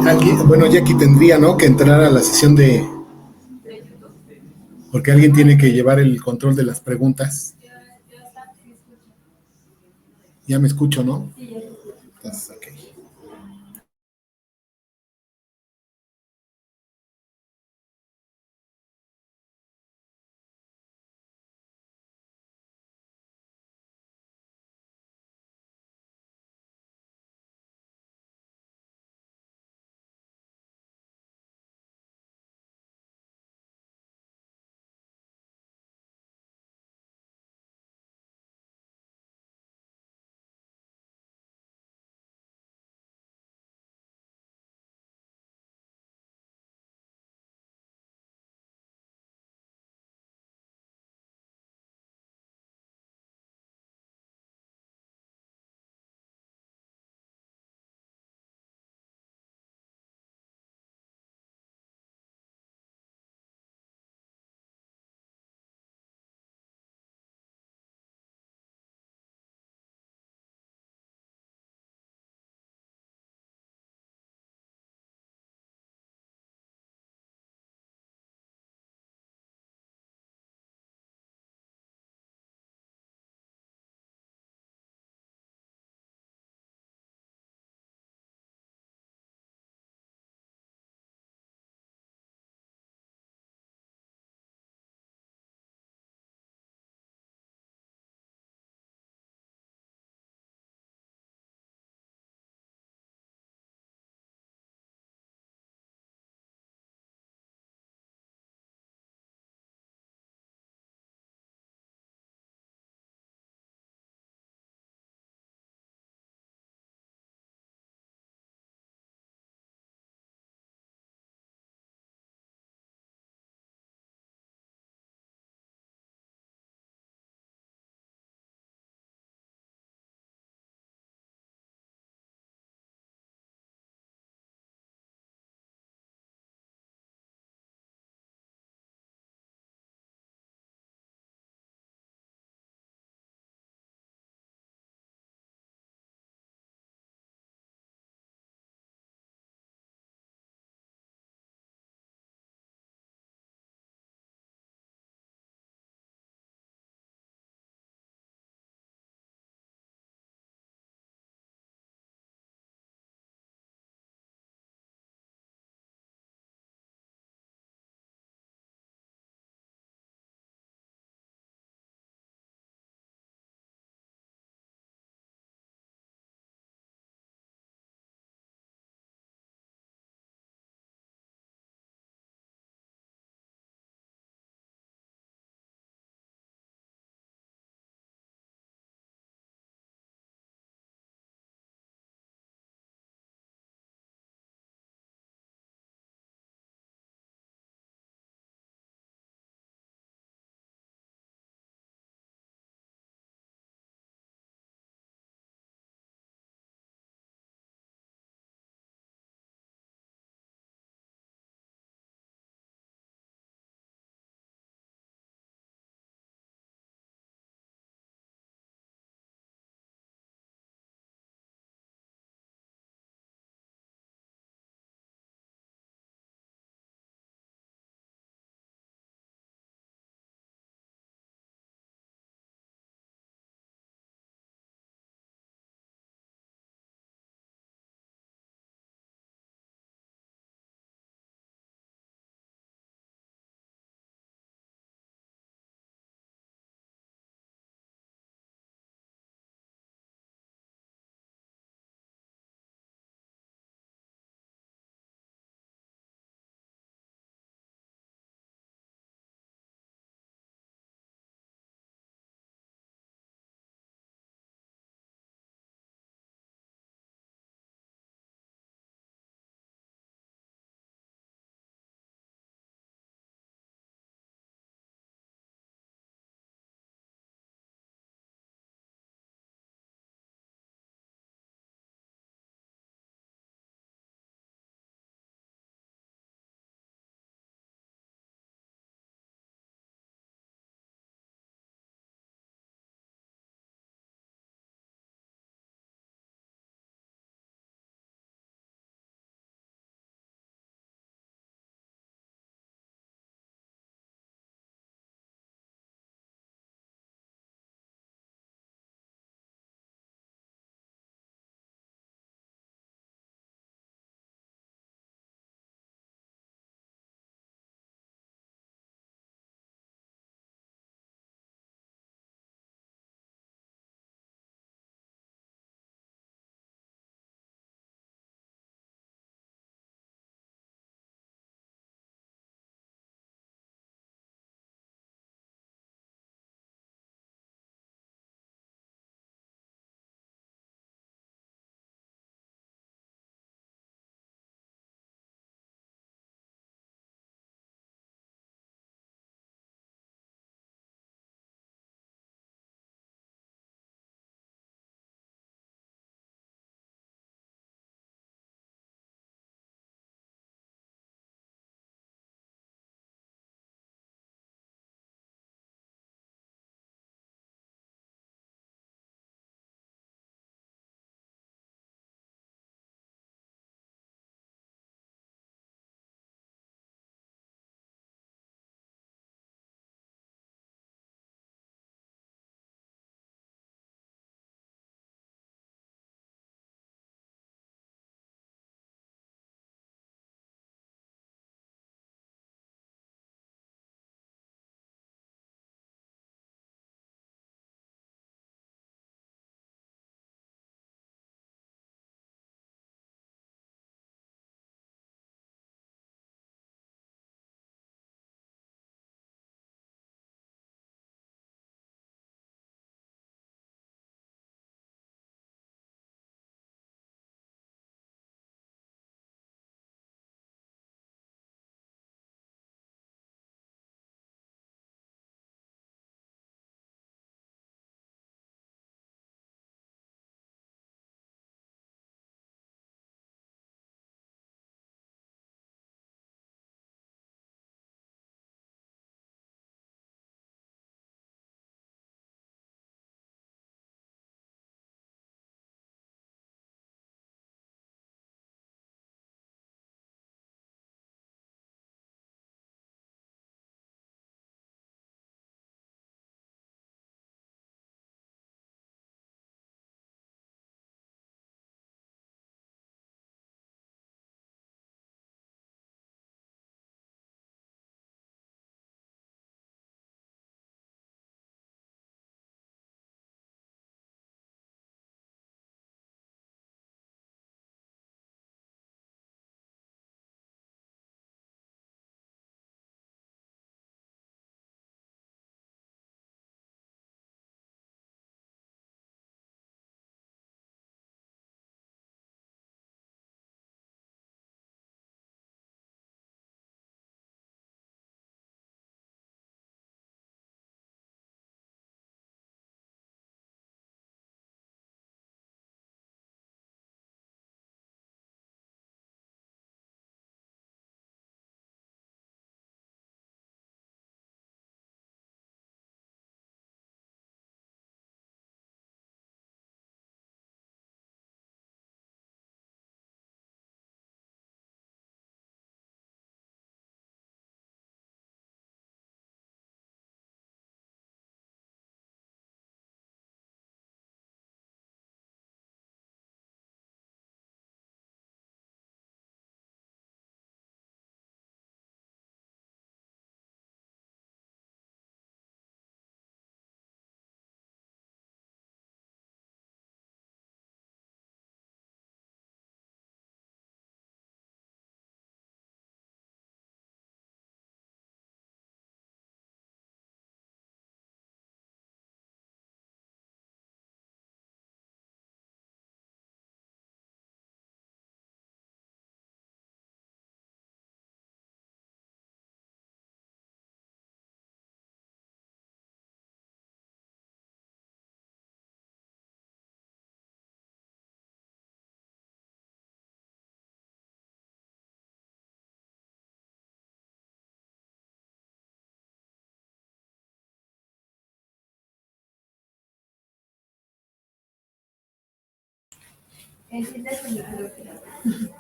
Alguien, bueno, Jackie tendría, ¿no?, que entrar a la sesión de, porque alguien tiene que llevar el control de las preguntas. Ya me escucho, ¿no? Entonces, ok.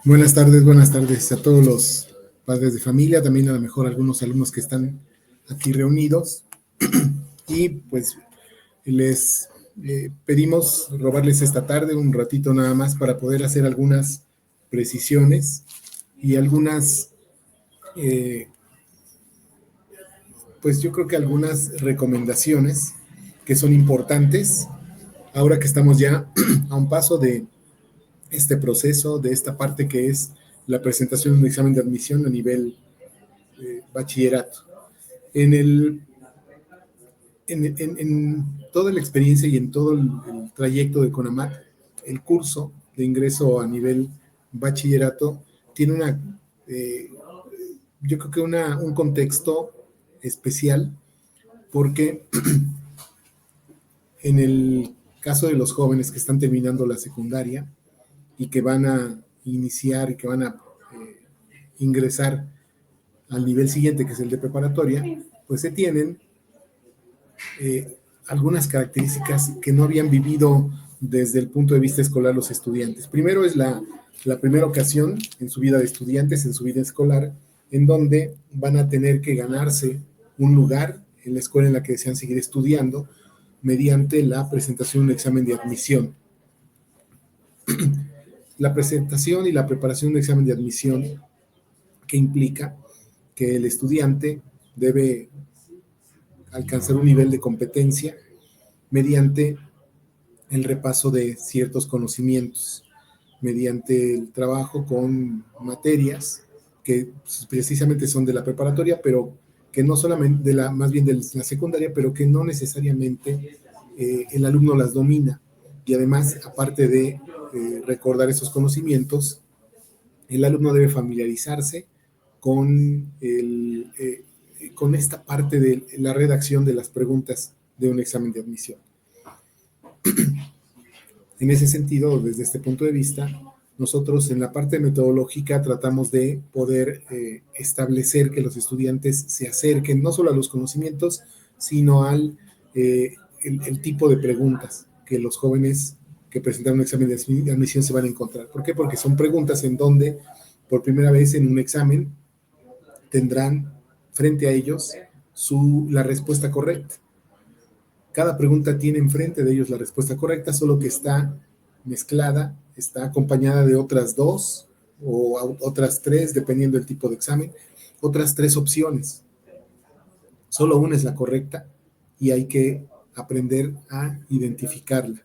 Buenas tardes a todos los padres de familia, también a lo mejor algunos alumnos que están aquí reunidos. Y pues les pedimos robarles esta tarde un ratito nada más para poder hacer algunas precisiones y algunas, pues yo creo que algunas recomendaciones que son importantes ahora que estamos ya a un paso de este proceso, de esta parte que es la presentación de un examen de admisión a nivel bachillerato. En toda la experiencia y en todo el trayecto de CONAMAT, el curso de ingreso a nivel bachillerato tiene yo creo que un contexto especial, porque en el caso de los jóvenes que están terminando la secundaria y que van a iniciar y que van a ingresar al nivel siguiente, que es el de preparatoria, pues se tienen algunas características que no habían vivido desde el punto de vista escolar los estudiantes. Primero es la primera ocasión en su vida de estudiantes, en su vida escolar, en donde van a tener que ganarse un lugar en la escuela en la que desean seguir estudiando mediante la presentación de un examen de admisión. La presentación y la preparación de un examen de admisión, que implica que el estudiante debe alcanzar un nivel de competencia mediante el repaso de ciertos conocimientos, mediante el trabajo con materias que precisamente son de la preparatoria, pero que no solamente más bien de la secundaria, pero que no necesariamente el alumno las domina. Y además, aparte de recordar esos conocimientos, el alumno debe familiarizarse con con esta parte de la redacción de las preguntas de un examen de admisión. En ese sentido, desde este punto de vista, nosotros en la parte metodológica tratamos de poder establecer que los estudiantes se acerquen no solo a los conocimientos, sino al el tipo de preguntas que los jóvenes que presentan un examen de admisión se van a encontrar. ¿Por qué? Porque son preguntas en donde por primera vez en un examen tendrán frente a ellos la respuesta correcta. Cada pregunta tiene enfrente de ellos la respuesta correcta, solo que está mezclada, está acompañada de otras dos o otras tres, dependiendo del tipo de examen, otras tres opciones. Solo una es la correcta y hay que aprender a identificarla.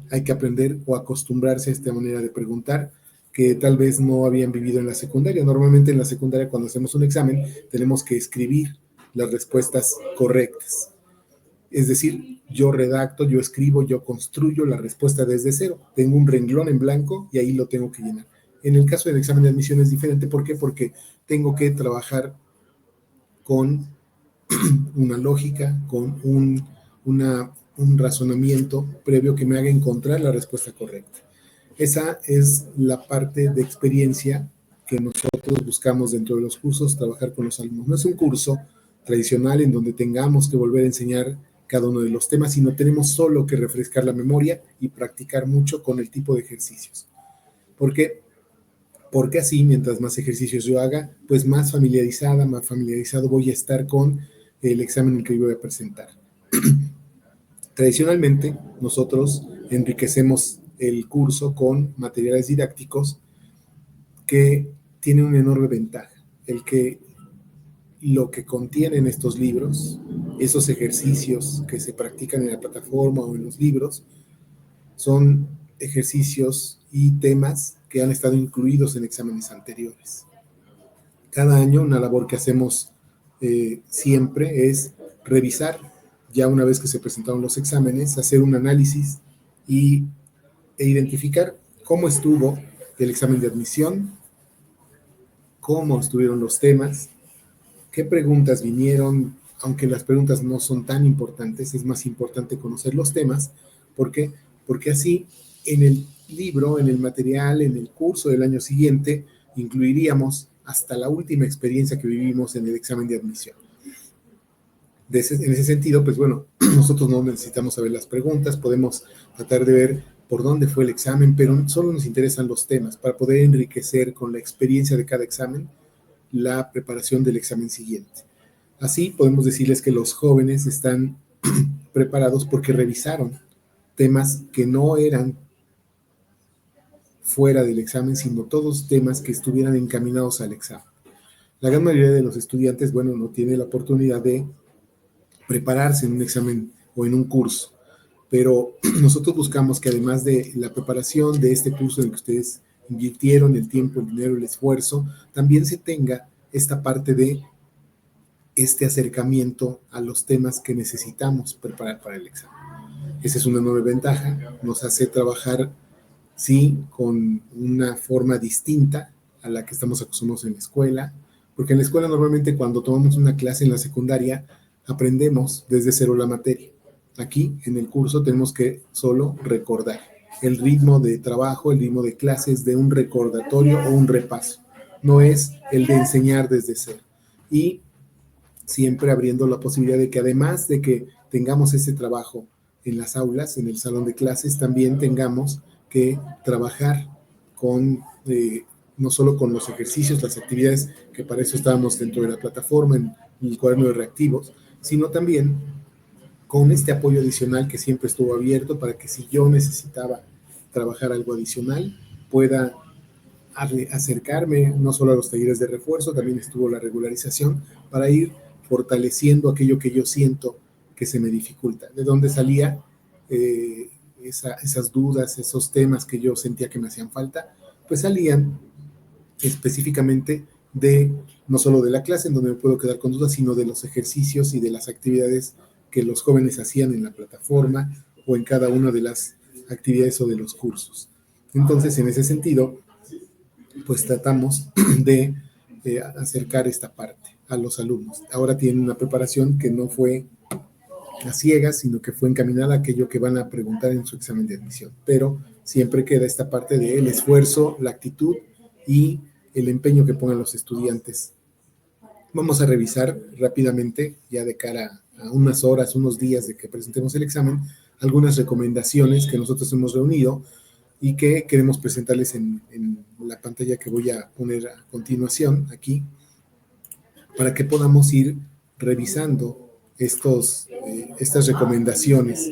Hay que aprender o acostumbrarse a esta manera de preguntar que tal vez no habían vivido en la secundaria. Normalmente en la secundaria, cuando hacemos un examen, tenemos que escribir las respuestas correctas. Es decir, yo redacto, yo escribo, yo construyo la respuesta desde cero. Tengo un renglón en blanco y ahí lo tengo que llenar. En el caso del examen de admisión es diferente. ¿Por qué? Porque tengo que trabajar con una lógica, con un razonamiento previo que me haga encontrar la respuesta correcta. Esa es la parte de experiencia que nosotros buscamos dentro de los cursos, trabajar con los alumnos. No es un curso tradicional en donde tengamos que volver a enseñar cada uno de los temas, sino tenemos solo que refrescar la memoria y practicar mucho con el tipo de ejercicios. ¿Por qué? Porque así, mientras más ejercicios yo haga, pues más familiarizado voy a estar con el examen en el que yo voy a presentar. Tradicionalmente, nosotros enriquecemos el curso con materiales didácticos que tienen una enorme ventaja, el que lo que contienen estos libros, esos ejercicios que se practican en la plataforma o en los libros, son ejercicios y temas que han estado incluidos en exámenes anteriores. Cada año una labor que hacemos siempre es revisar, ya una vez que se presentaron los exámenes, hacer un análisis e identificar cómo estuvo el examen de admisión, cómo estuvieron los temas, qué preguntas vinieron, aunque las preguntas no son tan importantes, es más importante conocer los temas. ¿Por qué? Porque así en el libro, en el material, en el curso del año siguiente, incluiríamos hasta la última experiencia que vivimos en el examen de admisión. En ese sentido, pues bueno, nosotros no necesitamos saber las preguntas, podemos tratar de ver por dónde fue el examen, pero solo nos interesan los temas para poder enriquecer con la experiencia de cada examen la preparación del examen siguiente. Así podemos decirles que los jóvenes están preparados porque revisaron temas que no eran fuera del examen, sino todos temas que estuvieran encaminados al examen. La gran mayoría de los estudiantes, bueno, no tiene la oportunidad de prepararse en un examen o en un curso, pero nosotros buscamos que además de la preparación de este curso en el que ustedes invirtieron el tiempo, el dinero, el esfuerzo, también se tenga esta parte de este acercamiento a los temas que necesitamos preparar para el examen. Esa es una nueva ventaja, nos hace trabajar, sí, con una forma distinta a la que estamos acostumbrados en la escuela, porque en la escuela normalmente cuando tomamos una clase en la secundaria aprendemos desde cero la materia. Aquí en el curso tenemos que solo recordar el ritmo de trabajo, el ritmo de clases de un recordatorio o un repaso. No es el de enseñar desde cero. Y siempre abriendo la posibilidad de que además de que tengamos ese trabajo en las aulas, en el salón de clases, también tengamos que trabajar con, no solo con los ejercicios, las actividades, que para eso estábamos dentro de la plataforma, en el cuaderno de reactivos, sino también con este apoyo adicional que siempre estuvo abierto para que si yo necesitaba trabajar algo adicional, pueda acercarme no solo a los talleres de refuerzo, también estuvo la regularización para ir fortaleciendo aquello que yo siento que se me dificulta. ¿De dónde salía esas dudas, esos temas que yo sentía que me hacían falta? Pues salían específicamente de no solo de la clase en donde me puedo quedar con dudas, sino de los ejercicios y de las actividades que los jóvenes hacían en la plataforma o en cada una de las actividades o de los cursos. Entonces, en ese sentido, pues tratamos de acercar esta parte a los alumnos. Ahora tienen una preparación que no fue a ciegas, sino que fue encaminada a aquello que van a preguntar en su examen de admisión. Pero siempre queda esta parte del esfuerzo, la actitud y el empeño que pongan los estudiantes. Vamos a revisar rápidamente, ya de cara a unas horas, unos días de que presentemos el examen, algunas recomendaciones que nosotros hemos reunido y que queremos presentarles en la pantalla que voy a poner a continuación aquí, para que podamos ir revisando estas recomendaciones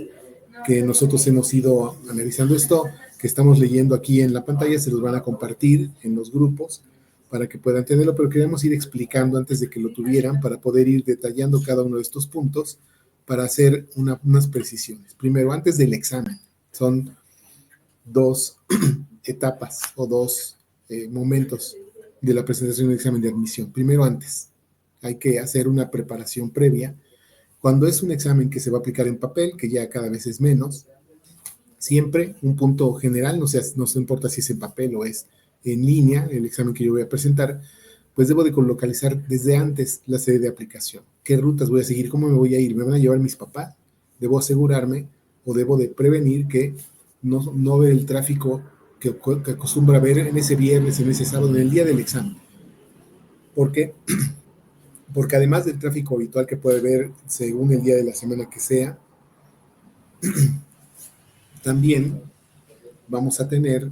que nosotros hemos ido analizando. Esto que estamos leyendo aquí en la pantalla se los van a compartir en los grupos para que puedan tenerlo, pero queremos ir explicando antes de que lo tuvieran para poder ir detallando cada uno de estos puntos para hacer unas precisiones. Primero, antes del examen, son dos etapas o dos momentos de la presentación del examen de admisión. Primero, antes, hay que hacer una preparación previa. Cuando es un examen que se va a aplicar en papel, que ya cada vez es menos, siempre un punto general, no importa si es en papel o es en línea, el examen que yo voy a presentar, pues debo de localizar desde antes la sede de aplicación. ¿Qué rutas voy a seguir? ¿Cómo me voy a ir? ¿Me van a llevar mis papás? Debo asegurarme o debo de prevenir que no ver el tráfico que acostumbra ver en ese viernes, en ese sábado, en el día del examen. ¿Por qué? Porque además del tráfico habitual que puede haber según el día de la semana que sea, también vamos a tener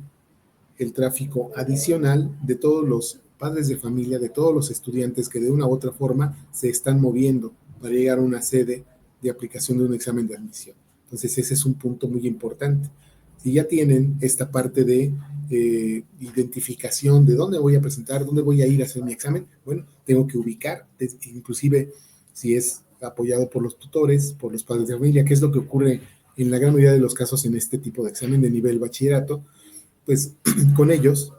el tráfico adicional de todos los padres de familia, de todos los estudiantes que de una u otra forma se están moviendo para llegar a una sede de aplicación de un examen de admisión. Entonces ese es un punto muy importante. Si ya tienen esta parte de identificación de dónde voy a presentar, dónde voy a ir a hacer mi examen, bueno, tengo que ubicar, inclusive si es apoyado por los tutores, por los padres de familia, que es lo que ocurre en la gran mayoría de los casos en este tipo de examen de nivel bachillerato, pues con ellos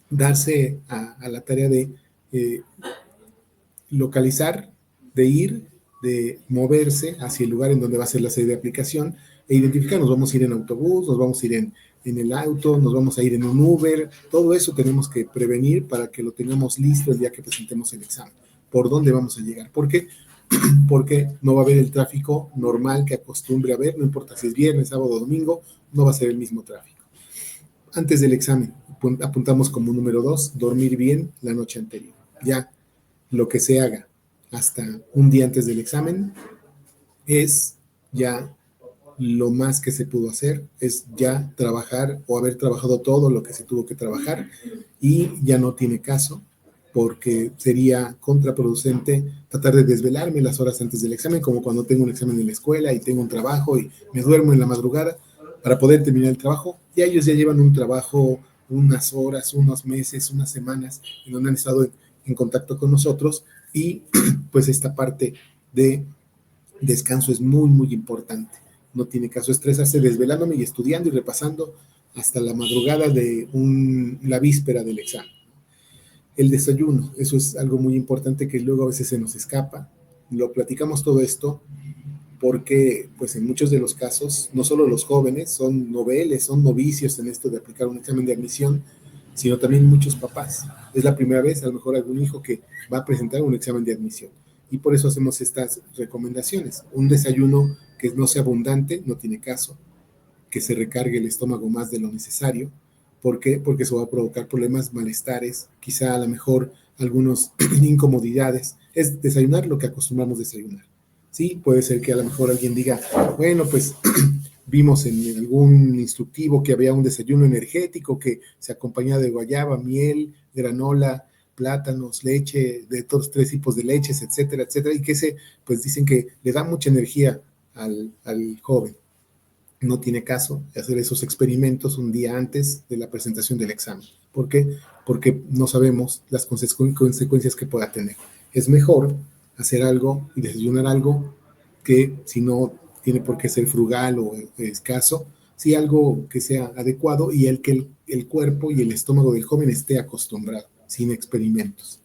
darse a la tarea de localizar, de ir, de moverse hacia el lugar en donde va a ser la sede de aplicación e identificar, nos vamos a ir en autobús, nos vamos a ir en el auto, nos vamos a ir en un Uber, todo eso tenemos que prevenir para que lo tengamos listo el día que presentemos el examen. ¿Por dónde vamos a llegar? ¿Por qué? Porque no va a haber el tráfico normal que acostumbre a haber, no importa si es viernes, sábado o domingo, no va a ser el mismo tráfico. Antes del examen, apuntamos como número 2, dormir bien la noche anterior. Ya lo que se haga hasta un día antes del examen es ya lo más que se pudo hacer es ya trabajar o haber trabajado todo lo que se tuvo que trabajar y ya no tiene caso porque sería contraproducente tratar de desvelarme las horas antes del examen, como cuando tengo un examen en la escuela y tengo un trabajo y me duermo en la madrugada para poder terminar el trabajo. Y ellos ya llevan un trabajo, unas horas, unos meses, unas semanas, en donde han estado en contacto con nosotros y pues esta parte de descanso es muy, muy importante. No tiene caso estresarse desvelándome y estudiando y repasando hasta la madrugada de la víspera del examen. El desayuno, eso es algo muy importante que luego a veces se nos escapa. Lo platicamos todo esto porque pues en muchos de los casos, no solo los jóvenes son noveles, son novicios en esto de aplicar un examen de admisión, sino también muchos papás. Es la primera vez, a lo mejor algún hijo que va a presentar un examen de admisión. Y por eso hacemos estas recomendaciones. Un desayuno que no sea abundante, no tiene caso, que se recargue el estómago más de lo necesario. ¿Por qué? Porque eso va a provocar problemas, malestares, quizá a lo mejor algunas incomodidades. Es desayunar lo que acostumbramos desayunar. Sí, puede ser que a lo mejor alguien diga, bueno, pues vimos en algún instructivo que había un desayuno energético que se acompañaba de guayaba, miel, granola, plátanos, leche, de todos tres tipos de leches, etcétera, etcétera, y que ese, pues dicen que le da mucha energía al joven. No tiene caso hacer esos experimentos un día antes de la presentación del examen. ¿Por qué? Porque no sabemos las consecuencias que pueda tener. Es mejor hacer algo y desayunar algo que si no tiene por qué ser frugal o escaso, sí algo que sea adecuado y que el cuerpo y el estómago del joven esté acostumbrado, sin experimentos.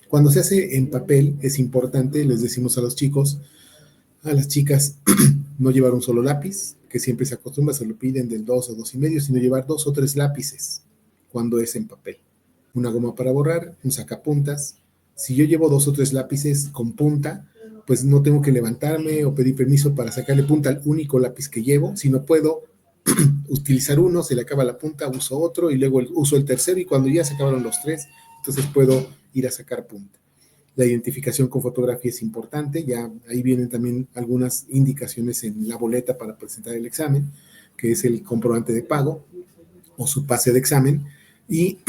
Cuando se hace en papel es importante, les decimos a los chicos, a las chicas, no llevar un solo lápiz, que siempre se acostumbra, se lo piden del 2 o 2,5, sino llevar 2 o 3 lápices cuando es en papel. Una goma para borrar, un sacapuntas. Si yo llevo 2 o 3 lápices con punta, pues no tengo que levantarme o pedir permiso para sacarle punta al único lápiz que llevo, sino puedo utilizar uno, se le acaba la punta, uso otro y luego uso el tercero y cuando ya se acabaron los 3, entonces puedo ir a sacar punta. La identificación con fotografía es importante, ya ahí vienen también algunas indicaciones en la boleta para presentar el examen, que es el comprobante de pago o su pase de examen, y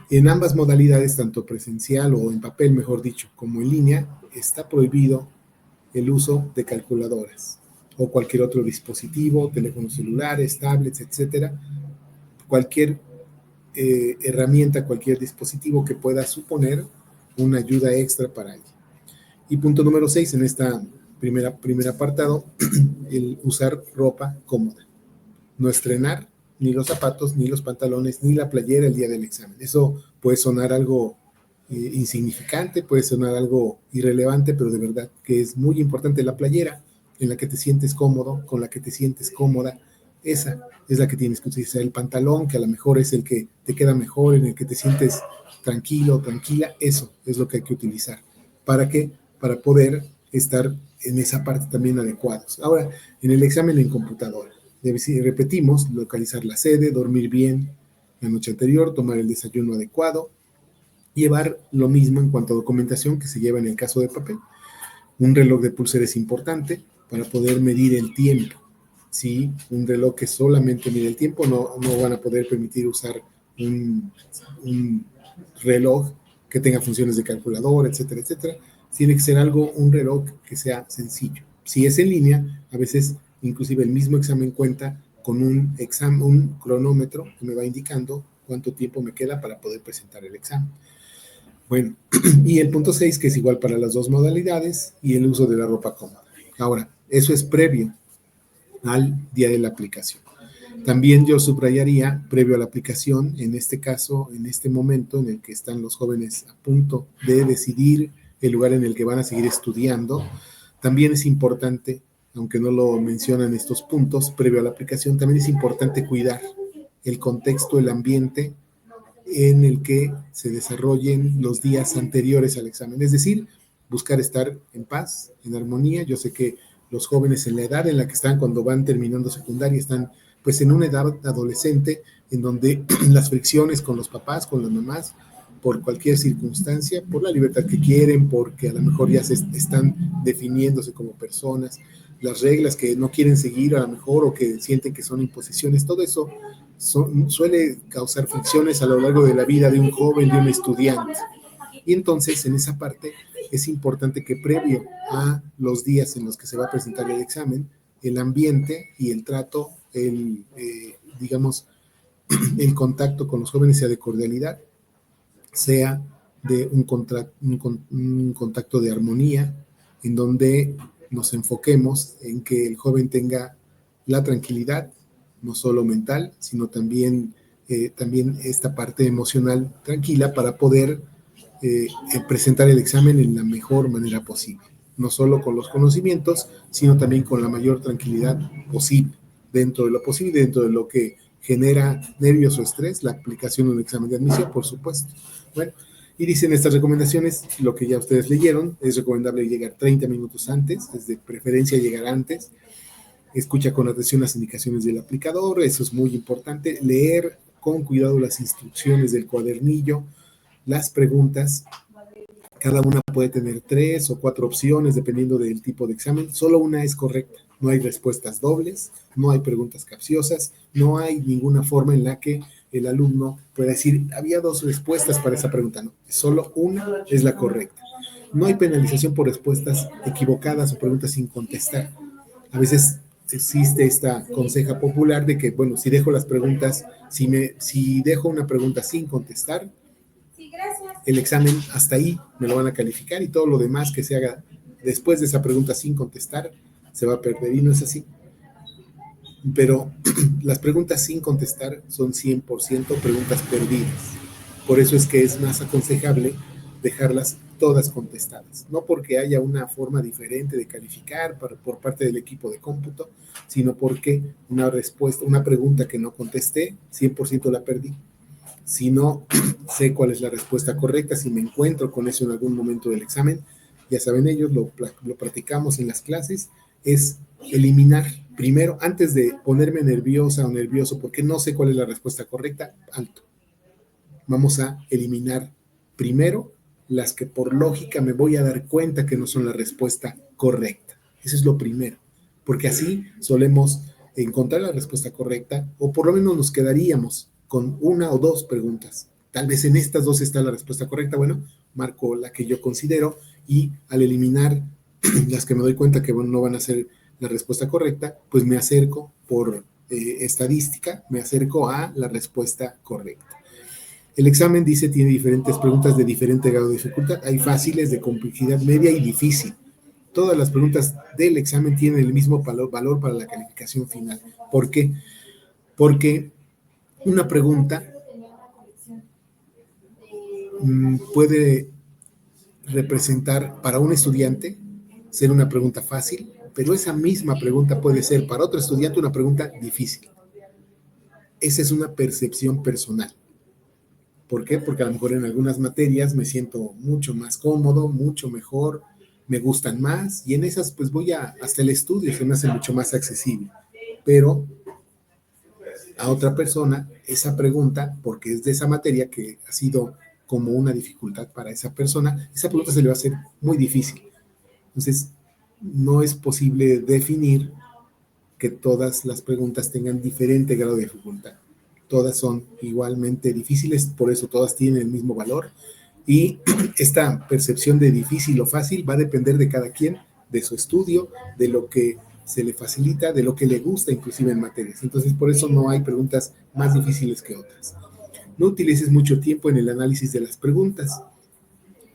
en ambas modalidades, tanto presencial o en papel, mejor dicho, como en línea, está prohibido el uso de calculadoras o cualquier otro dispositivo, teléfonos celulares, tablets, etcétera, cualquier herramienta, cualquier dispositivo que pueda suponer una ayuda extra para ella. Y punto número 6 en esta primer apartado, el usar ropa cómoda. No estrenar ni los zapatos, ni los pantalones, ni la playera el día del examen. Eso puede sonar algo insignificante, puede sonar algo irrelevante, pero de verdad que es muy importante la playera en la que te sientes cómodo, con la que te sientes cómoda. Esa es la que tienes que utilizar. El pantalón, que a lo mejor es el que te queda mejor, en el que te sientes tranquilo, tranquila, eso es lo que hay que utilizar. ¿Para qué? Para poder estar en esa parte también adecuados. Ahora, en el examen en computadora, repetimos, localizar la sede, dormir bien la noche anterior, tomar el desayuno adecuado, llevar lo mismo en cuanto a documentación que se lleva en el caso de papel. Un reloj de pulsera es importante para poder medir el tiempo. Si un reloj que solamente mide el tiempo, no van a poder permitir usar un reloj que tenga funciones de calculadora, etcétera, etcétera. Tiene que ser un reloj que sea sencillo. Si es en línea, a veces inclusive el mismo examen cuenta con un cronómetro que me va indicando cuánto tiempo me queda para poder presentar el examen. Bueno, y el punto 6, que es igual para las dos modalidades, y el uso de la ropa cómoda. Ahora, eso es previo al día de la aplicación. También yo subrayaría, previo a la aplicación, en este caso, en este momento en el que están los jóvenes a punto de decidir el lugar en el que van a seguir estudiando, también es importante, aunque no lo mencionan estos puntos, previo a la aplicación, también es importante cuidar el contexto, el ambiente en el que se desarrollen los días anteriores al examen. Es decir, buscar estar en paz, en armonía. Yo sé que los jóvenes en la edad en la que están cuando van terminando secundaria están pues en una edad adolescente en donde las fricciones con los papás, con las mamás, por cualquier circunstancia, por la libertad que quieren, porque a lo mejor ya se están definiéndose como personas, las reglas que no quieren seguir a lo mejor o que sienten que son imposiciones, todo eso suele causar fricciones a lo largo de la vida de un joven, de un estudiante. Y entonces en esa parte es importante que previo a los días en los que se va a presentar el examen, el ambiente y el trato, digamos, el contacto con los jóvenes sea de cordialidad, sea de un contacto de armonía, en donde nos enfoquemos en que el joven tenga la tranquilidad, no solo mental, sino también esta parte emocional tranquila para poder presentar el examen en la mejor manera posible, no solo con los conocimientos, sino también con la mayor tranquilidad posible, dentro de lo posible, dentro de lo que genera nervios o estrés, la aplicación de un examen de admisión, por supuesto. Bueno, y dicen estas recomendaciones, lo que ya ustedes leyeron, es recomendable llegar 30 minutos antes, desde preferencia llegar antes, escucha con atención las indicaciones del aplicador, eso es muy importante, leer con cuidado las instrucciones del cuadernillo, las preguntas, cada una puede tener 3 o 4 opciones dependiendo del tipo de examen, solo una es correcta, no hay respuestas dobles, no hay preguntas capciosas, no hay ninguna forma en la que el alumno pueda decir, había 2 respuestas para esa pregunta, no, solo una es la correcta. No hay penalización por respuestas equivocadas o preguntas sin contestar. A veces existe esta conseja popular de que, bueno, si dejo las preguntas, si dejo una pregunta sin contestar, el examen hasta ahí me lo van a calificar y todo lo demás que se haga después de esa pregunta sin contestar se va a perder, y no es así. Pero las preguntas sin contestar son 100% preguntas perdidas. Por eso es que es más aconsejable dejarlas todas contestadas. No porque haya una forma diferente de calificar por parte del equipo de cómputo, sino porque una pregunta que no contesté, 100% la perdí. Si no sé cuál es la respuesta correcta, si me encuentro con eso en algún momento del examen, ya saben ellos, lo practicamos en las clases, es eliminar primero, antes de ponerme nerviosa o nervioso porque no sé cuál es la respuesta correcta, alto. Vamos a eliminar primero las que por lógica me voy a dar cuenta que no son la respuesta correcta. Eso es lo primero, porque así solemos encontrar la respuesta correcta o por lo menos nos quedaríamos con una o dos preguntas. Tal vez en estas dos está la respuesta correcta. Bueno, marco la que yo considero y al eliminar las que me doy cuenta que no van a ser la respuesta correcta, pues me acerco por estadística, me acerco a la respuesta correcta. El examen, dice, tiene diferentes preguntas de diferente grado de dificultad. Hay fáciles, de complejidad media y difícil. Todas las preguntas del examen tienen el mismo valor para la calificación final. ¿Por qué? Porque una pregunta puede representar para un estudiante ser una pregunta fácil, pero esa misma pregunta puede ser para otro estudiante una pregunta difícil. Esa es una percepción personal. ¿Por qué? Porque a lo mejor en algunas materias me siento mucho más cómodo, mucho mejor, me gustan más y en esas pues hasta el estudio se me hace mucho más accesible. Pero a otra persona esa pregunta, porque es de esa materia que ha sido como una dificultad para esa persona, esa pregunta se le va a hacer muy difícil. Entonces, no es posible definir que todas las preguntas tengan diferente grado de dificultad. Todas son igualmente difíciles, por eso todas tienen el mismo valor. Y esta percepción de difícil o fácil va a depender de cada quien, de su estudio, de lo que se le facilita, de lo que le gusta inclusive en materias. Entonces, por eso no hay preguntas más difíciles que otras. No utilices mucho tiempo en el análisis de las preguntas.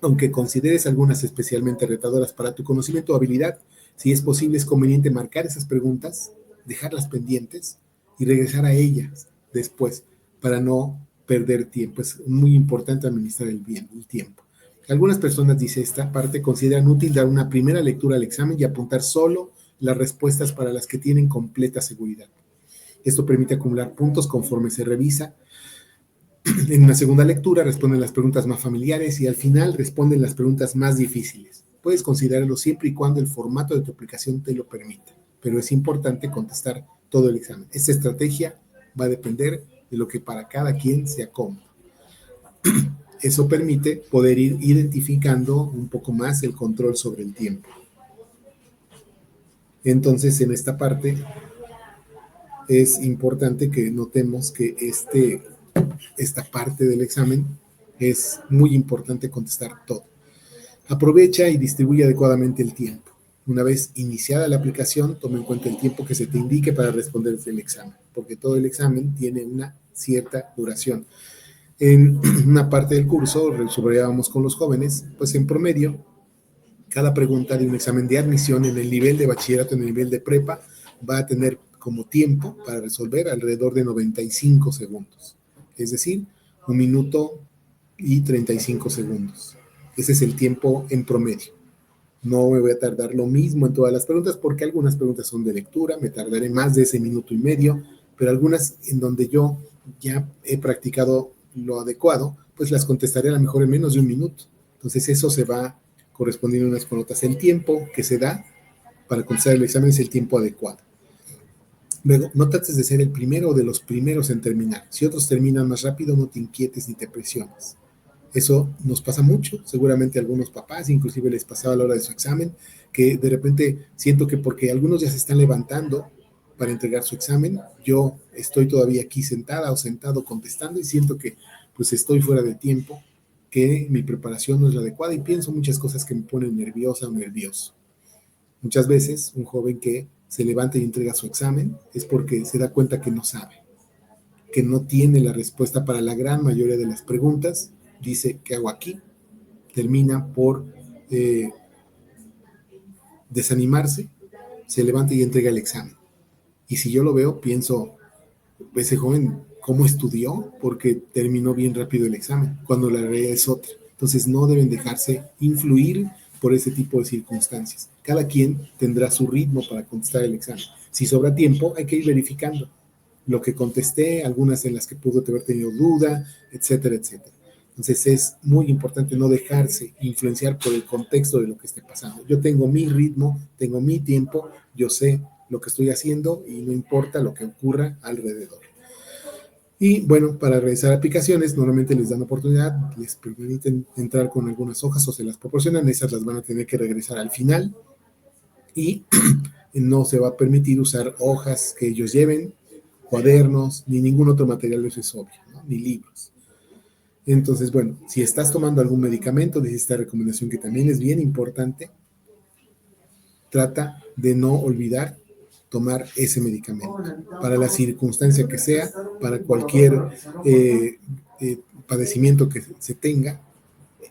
Aunque consideres algunas especialmente retadoras para tu conocimiento o habilidad, si es posible, es conveniente marcar esas preguntas, dejarlas pendientes y regresar a ellas después para no perder tiempo. Es muy importante administrar el tiempo. Algunas personas, dice esta parte, consideran útil dar una primera lectura al examen y apuntar solo las respuestas para las que tienen completa seguridad. Esto permite acumular puntos conforme se revisa. En una segunda lectura responden las preguntas más familiares y al final responden las preguntas más difíciles. Puedes considerarlo siempre y cuando el formato de tu aplicación te lo permita, pero es importante contestar todo el examen. Esta estrategia va a depender de lo que para cada quien sea cómodo. Eso permite poder ir identificando un poco más el control sobre el tiempo. Entonces, en esta parte es importante que notemos que esta parte del examen es muy importante contestar todo. Aprovecha y distribuye adecuadamente el tiempo. Una vez iniciada la aplicación, toma en cuenta el tiempo que se te indique para responder el examen, porque todo el examen tiene una cierta duración. En una parte del curso, subrayábamos con los jóvenes, pues en promedio, cada pregunta de un examen de admisión en el nivel de bachillerato, en el nivel de prepa, va a tener como tiempo para resolver alrededor de 95 segundos. Es decir, 1 minuto y 35 segundos. Ese es el tiempo en promedio. No me voy a tardar lo mismo en todas las preguntas porque algunas preguntas son de lectura, me tardaré más de ese minuto y medio, pero algunas en donde yo ya he practicado lo adecuado, pues las contestaré a lo mejor en menos de 1 minuto. Entonces eso se va correspondiendo unas con otras. El tiempo que se da para contestar el examen es el tiempo adecuado. Luego, no trates de ser el primero o de los primeros en terminar. Si otros terminan más rápido, no te inquietes ni te presiones. Eso nos pasa mucho, seguramente a algunos papás, inclusive les pasaba a la hora de su examen, que de repente siento que porque algunos ya se están levantando para entregar su examen, yo estoy todavía aquí sentada o sentado contestando y siento que pues estoy fuera de tiempo, que mi preparación no es la adecuada y pienso muchas cosas que me ponen nerviosa o nervioso. Muchas veces un joven que se levanta y entrega su examen es porque se da cuenta que no sabe, que no tiene la respuesta para la gran mayoría de las preguntas, dice, ¿qué hago aquí? Termina por eh, desanimarse, se levanta y entrega el examen. Y si yo lo veo, pienso, ese joven, ¿cómo estudió? Porque terminó bien rápido el examen, cuando la realidad es otra. Entonces no deben dejarse influir por ese tipo de circunstancias. Cada quien tendrá su ritmo para contestar el examen. Si sobra tiempo, hay que ir verificando lo que contesté, algunas en las que pudo haber tenido duda, etcétera, etcétera. Entonces es muy importante no dejarse influenciar por el contexto de lo que esté pasando. Yo tengo mi ritmo, tengo mi tiempo, yo sé lo que estoy haciendo y no importa lo que ocurra alrededor. Y bueno, para realizar aplicaciones, normalmente les dan oportunidad, les permiten entrar con algunas hojas o se las proporcionan, esas las van a tener que regresar al final y no se va a permitir usar hojas que ellos lleven, cuadernos, ni ningún otro material de es obvio, ¿no? Ni libros. Entonces, bueno, si estás tomando algún medicamento, dice esta recomendación que también es bien importante, trata de no olvidar tomar ese medicamento, para la circunstancia que sea, para cualquier padecimiento que se tenga.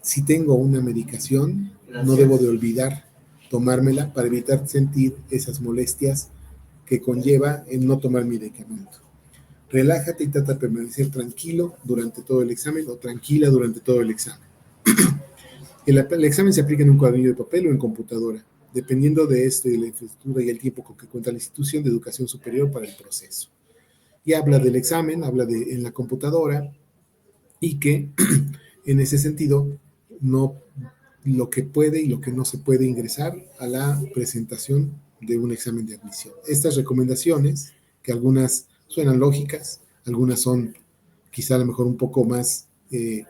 Si tengo una medicación, no debo de olvidar tomármela para evitar sentir esas molestias que conlleva el no tomar medicamento. Relájate y trata de permanecer tranquilo durante todo el examen o tranquila durante todo el examen. El examen se aplica en un cuadernillo de papel o en computadora, dependiendo de esto y de la infraestructura y el tiempo con que cuenta la institución de educación superior para el proceso. Y habla del examen, habla de en la computadora y que en ese sentido no lo que puede y lo que no se puede ingresar a la presentación de un examen de admisión. Estas recomendaciones, que algunas suenan lógicas, algunas son quizá a lo mejor un poco más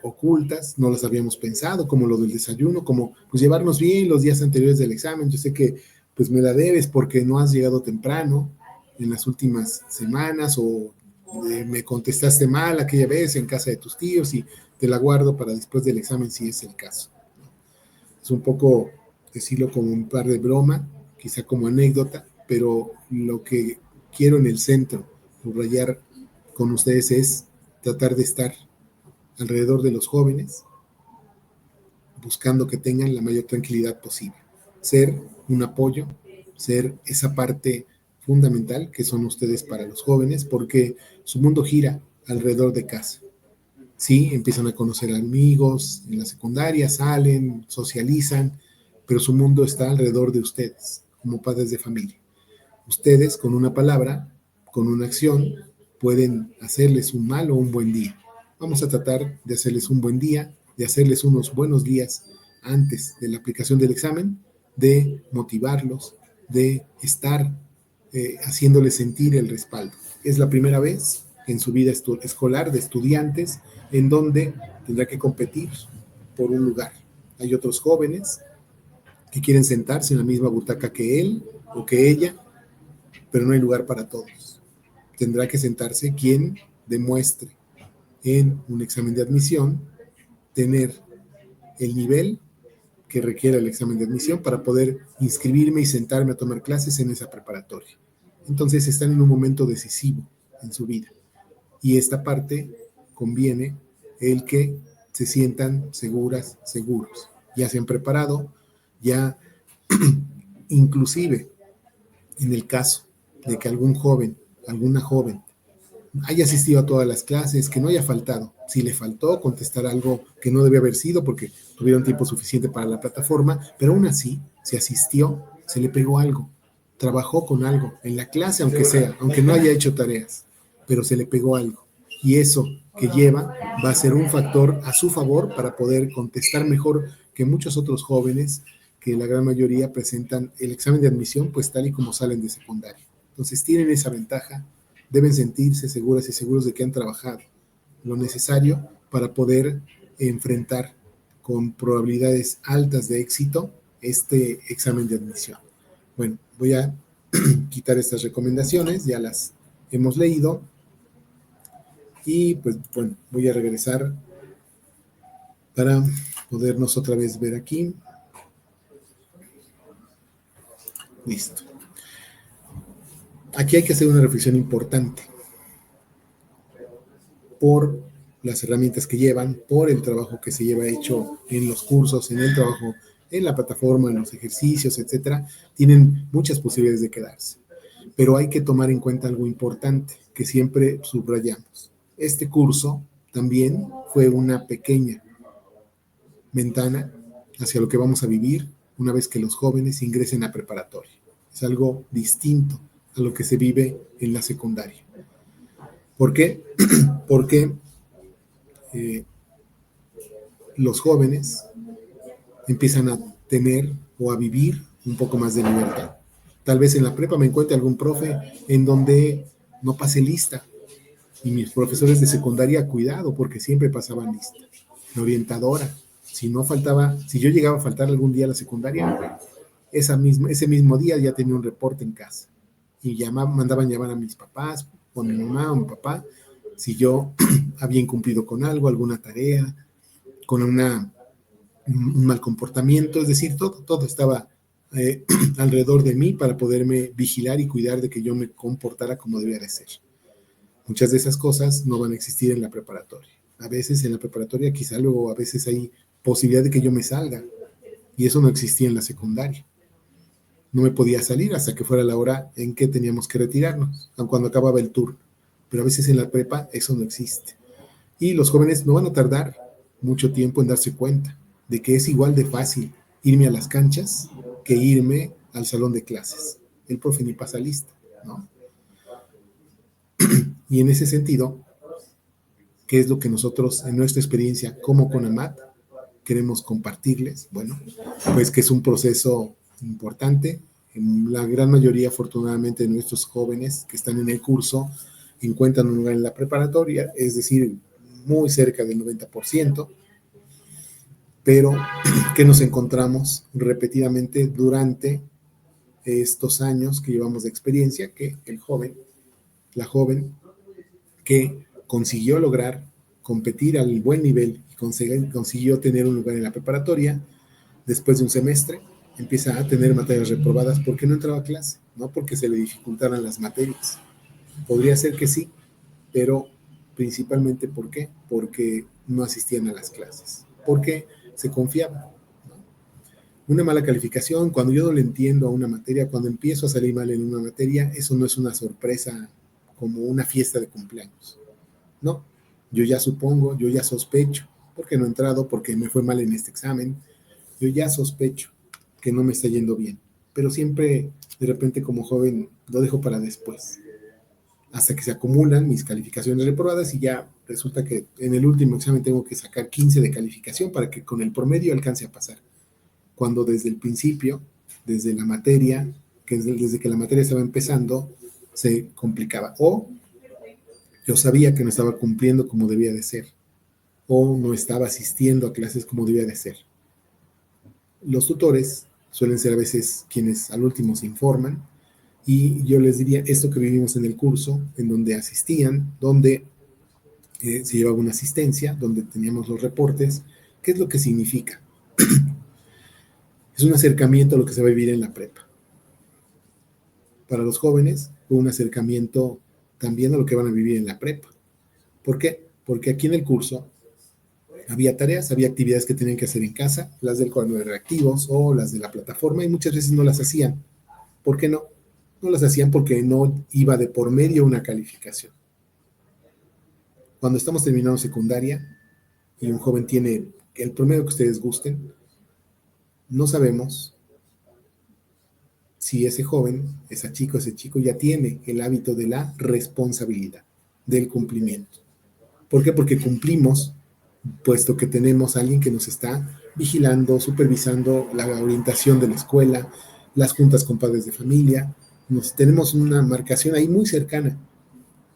ocultas, no las habíamos pensado, como lo del desayuno, como pues llevarnos bien los días anteriores del examen. Yo sé que pues me la debes porque no has llegado temprano en las últimas semanas o me contestaste mal aquella vez en casa de tus tíos y te la guardo para después del examen si es el caso. Es un poco decirlo como un par de broma, quizá como anécdota, pero lo que quiero en el centro subrayar con ustedes es tratar de estar alrededor de los jóvenes, buscando que tengan la mayor tranquilidad posible. Ser un apoyo, ser esa parte fundamental que son ustedes para los jóvenes, porque su mundo gira alrededor de casa. Sí, empiezan a conocer amigos en la secundaria, salen, socializan, pero su mundo está alrededor de ustedes, como padres de familia. Ustedes, con una palabra, con una acción, pueden hacerles un mal o un buen día. Vamos a tratar de hacerles un buen día, de hacerles unos buenos días antes de la aplicación del examen, de motivarlos, de estar haciéndoles sentir el respaldo. Es la primera vez en su vida escolar de estudiantes en donde tendrá que competir por un lugar. Hay otros jóvenes que quieren sentarse en la misma butaca que él o que ella, pero no hay lugar para todos. Tendrá que sentarse quien demuestre en un examen de admisión tener el nivel que requiere el examen de admisión para poder inscribirme y sentarme a tomar clases en esa preparatoria. Entonces están en un momento decisivo en su vida. Y esta parte conviene el que se sientan seguras, seguros. Ya se han preparado, ya inclusive en el caso de que algún joven, alguna joven, haya asistido a todas las clases, que no haya faltado. Si le faltó contestar algo que no debe haber sido porque tuvieron tiempo suficiente para la plataforma, pero aún así, se asistió, se le pegó algo, trabajó con algo en la clase, aunque sea, aunque no haya hecho tareas, pero se le pegó algo. Y eso que lleva va a ser un factor a su favor para poder contestar mejor que muchos otros jóvenes que la gran mayoría presentan el examen de admisión pues tal y como salen de secundaria. Entonces tienen esa ventaja, deben sentirse seguras y seguros de que han trabajado lo necesario para poder enfrentar con probabilidades altas de éxito este examen de admisión. Bueno, voy a quitar estas recomendaciones, ya las hemos leído y pues bueno, voy a regresar para podernos otra vez ver aquí. Listo. Aquí hay que hacer una reflexión importante por las herramientas que llevan, por el trabajo que se lleva hecho en los cursos, en el trabajo en la plataforma, en los ejercicios, etcétera, tienen muchas posibilidades de quedarse. Pero hay que tomar en cuenta algo importante que siempre subrayamos. Este curso también fue una pequeña ventana hacia lo que vamos a vivir una vez que los jóvenes ingresen a preparatoria. Es algo distinto a lo que se vive en la secundaria. ¿Por qué? Porque los jóvenes empiezan a tener o a vivir un poco más de libertad. Tal vez en la prepa me encuentre algún profe en donde no pase lista. Y mis profesores de secundaria, cuidado, porque siempre pasaban lista. La orientadora, si no faltaba, si yo llegaba a faltar algún día a la secundaria, ese mismo día ya tenía un reporte en casa. Y mandaban llamar a mis papás, o a mi mamá, o a mi papá, si yo había incumplido con algo, alguna tarea, con un mal comportamiento, es decir, todo estaba alrededor de mí para poderme vigilar y cuidar de que yo me comportara como debía de ser. Muchas de esas cosas no van a existir en la preparatoria. A veces en la preparatoria quizá luego a veces hay posibilidad de que yo me salga y eso no existía en la secundaria. No me podía salir hasta que fuera la hora en que teníamos que retirarnos, aun cuando acababa el turno. Pero a veces en la prepa eso no existe. Y los jóvenes no van a tardar mucho tiempo en darse cuenta de que es igual de fácil irme a las canchas que irme al salón de clases. El profe ni pasa lista, ¿no? Y en ese sentido, ¿qué es lo que nosotros en nuestra experiencia como CONAMAT queremos compartirles? Bueno, pues que es un proceso importante. La gran mayoría, afortunadamente, de nuestros jóvenes que están en el curso encuentran un lugar en la preparatoria, es decir, muy cerca del 90%, pero que nos encontramos repetidamente durante estos años que llevamos de experiencia, que el joven, la joven, que consiguió lograr competir al buen nivel y consiguió tener un lugar en la preparatoria, después de un semestre, empieza a tener materias reprobadas porque no entraba a clase, no porque se le dificultaran las materias. Podría ser que sí, pero principalmente ¿por qué? Porque no asistían a las clases, porque se confiaban. Una mala calificación, cuando yo no le entiendo a una materia, cuando empiezo a salir mal en una materia, eso no es una sorpresa como una fiesta de cumpleaños. No, yo ya supongo, yo ya sospecho, porque no he entrado, porque me fue mal en este examen, yo ya sospecho que no me está yendo bien, pero siempre de repente como joven lo dejo para después, hasta que se acumulan mis calificaciones reprobadas y ya resulta que en el último examen tengo que sacar 15 de calificación para que con el promedio alcance a pasar, cuando desde el principio, desde la materia, desde que la materia estaba empezando, se complicaba, o yo sabía que no estaba cumpliendo como debía de ser, o no estaba asistiendo a clases como debía de ser. Los tutores suelen ser a veces quienes al último se informan, y yo les diría esto que vivimos en el curso, en donde asistían, donde se llevaba una asistencia, donde teníamos los reportes. ¿Qué es lo que significa? Es un acercamiento a lo que se va a vivir en la prepa. Para los jóvenes, un acercamiento también a lo que van a vivir en la prepa. ¿Por qué? Porque aquí en el curso había tareas, había actividades que tenían que hacer en casa, las del cuaderno de reactivos o las de la plataforma, y muchas veces no las hacían. ¿Por qué no? No las hacían porque no iba de por medio una calificación. Cuando estamos terminando secundaria y un joven tiene el promedio que ustedes gusten, no sabemos si ese joven, esa chica, ese chico ya tiene el hábito de la responsabilidad, del cumplimiento. ¿Por qué? Porque cumplimos, puesto que tenemos a alguien que nos está vigilando, supervisando la orientación de la escuela, las juntas con padres de familia. Tenemos una marcación ahí muy cercana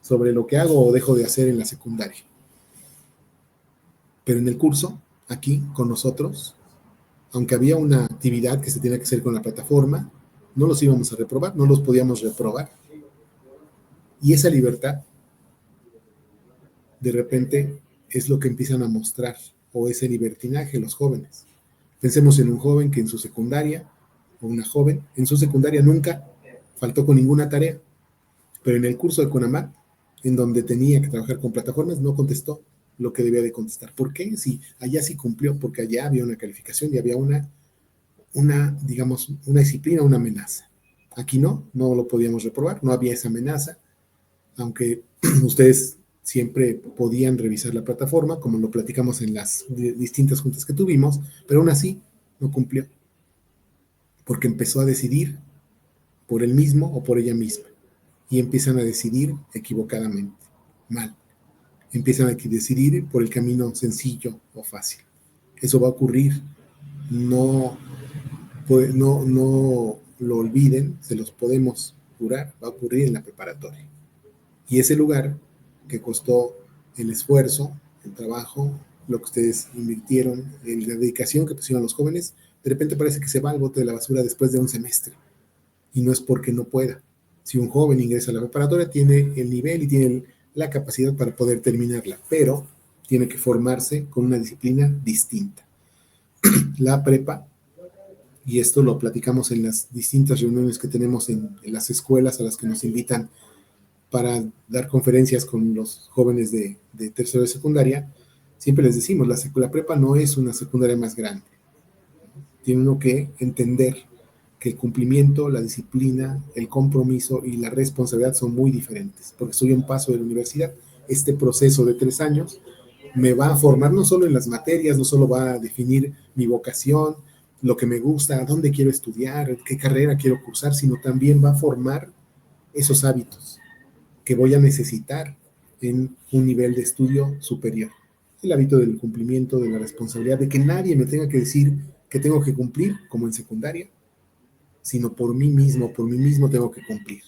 sobre lo que hago o dejo de hacer en la secundaria. Pero en el curso, aquí con nosotros, aunque había una actividad que se tenía que hacer con la plataforma, no los íbamos a reprobar, no los podíamos reprobar. Y esa libertad, de repente, es lo que empiezan a mostrar, o ese libertinaje los jóvenes. Pensemos en un joven que en su secundaria, o una joven, en su secundaria nunca faltó con ninguna tarea, pero en el curso de CONAMAT, en donde tenía que trabajar con plataformas, no contestó lo que debía de contestar. ¿Por qué? Si allá sí cumplió, porque allá había una calificación y había digamos, una disciplina, una amenaza. Aquí no lo podíamos reprobar, no había esa amenaza, aunque ustedes siempre podían revisar la plataforma, como lo platicamos en las distintas juntas que tuvimos, pero aún así no cumplió, porque empezó a decidir por él mismo o por ella misma, y empiezan a decidir equivocadamente, mal. Empiezan a decidir por el camino sencillo o fácil. Eso va a ocurrir, no lo olviden, se los podemos jurar, va a ocurrir en la preparatoria. Y ese lugar que costó el esfuerzo, el trabajo, lo que ustedes invirtieron, la dedicación que pusieron los jóvenes, de repente parece que se va al bote de la basura después de un semestre. Y no es porque no pueda. Si un joven ingresa a la preparatoria, tiene el nivel y tiene la capacidad para poder terminarla, pero tiene que formarse con una disciplina distinta. La prepa, y esto lo platicamos en las distintas reuniones que tenemos en las escuelas a las que nos invitan para dar conferencias con los jóvenes de tercero de secundaria, siempre les decimos, la prepa no es una secundaria más grande. Tiene uno que entender que el cumplimiento, la disciplina, el compromiso y la responsabilidad son muy diferentes, porque soy un paso de la universidad. Este proceso de 3 años me va a formar no solo en las materias, no solo va a definir mi vocación, lo que me gusta, dónde quiero estudiar, qué carrera quiero cursar, sino también va a formar esos hábitos que voy a necesitar en un nivel de estudio superior. El hábito del cumplimiento, de la responsabilidad, de que nadie me tenga que decir que tengo que cumplir, como en secundaria, sino por mí mismo tengo que cumplir.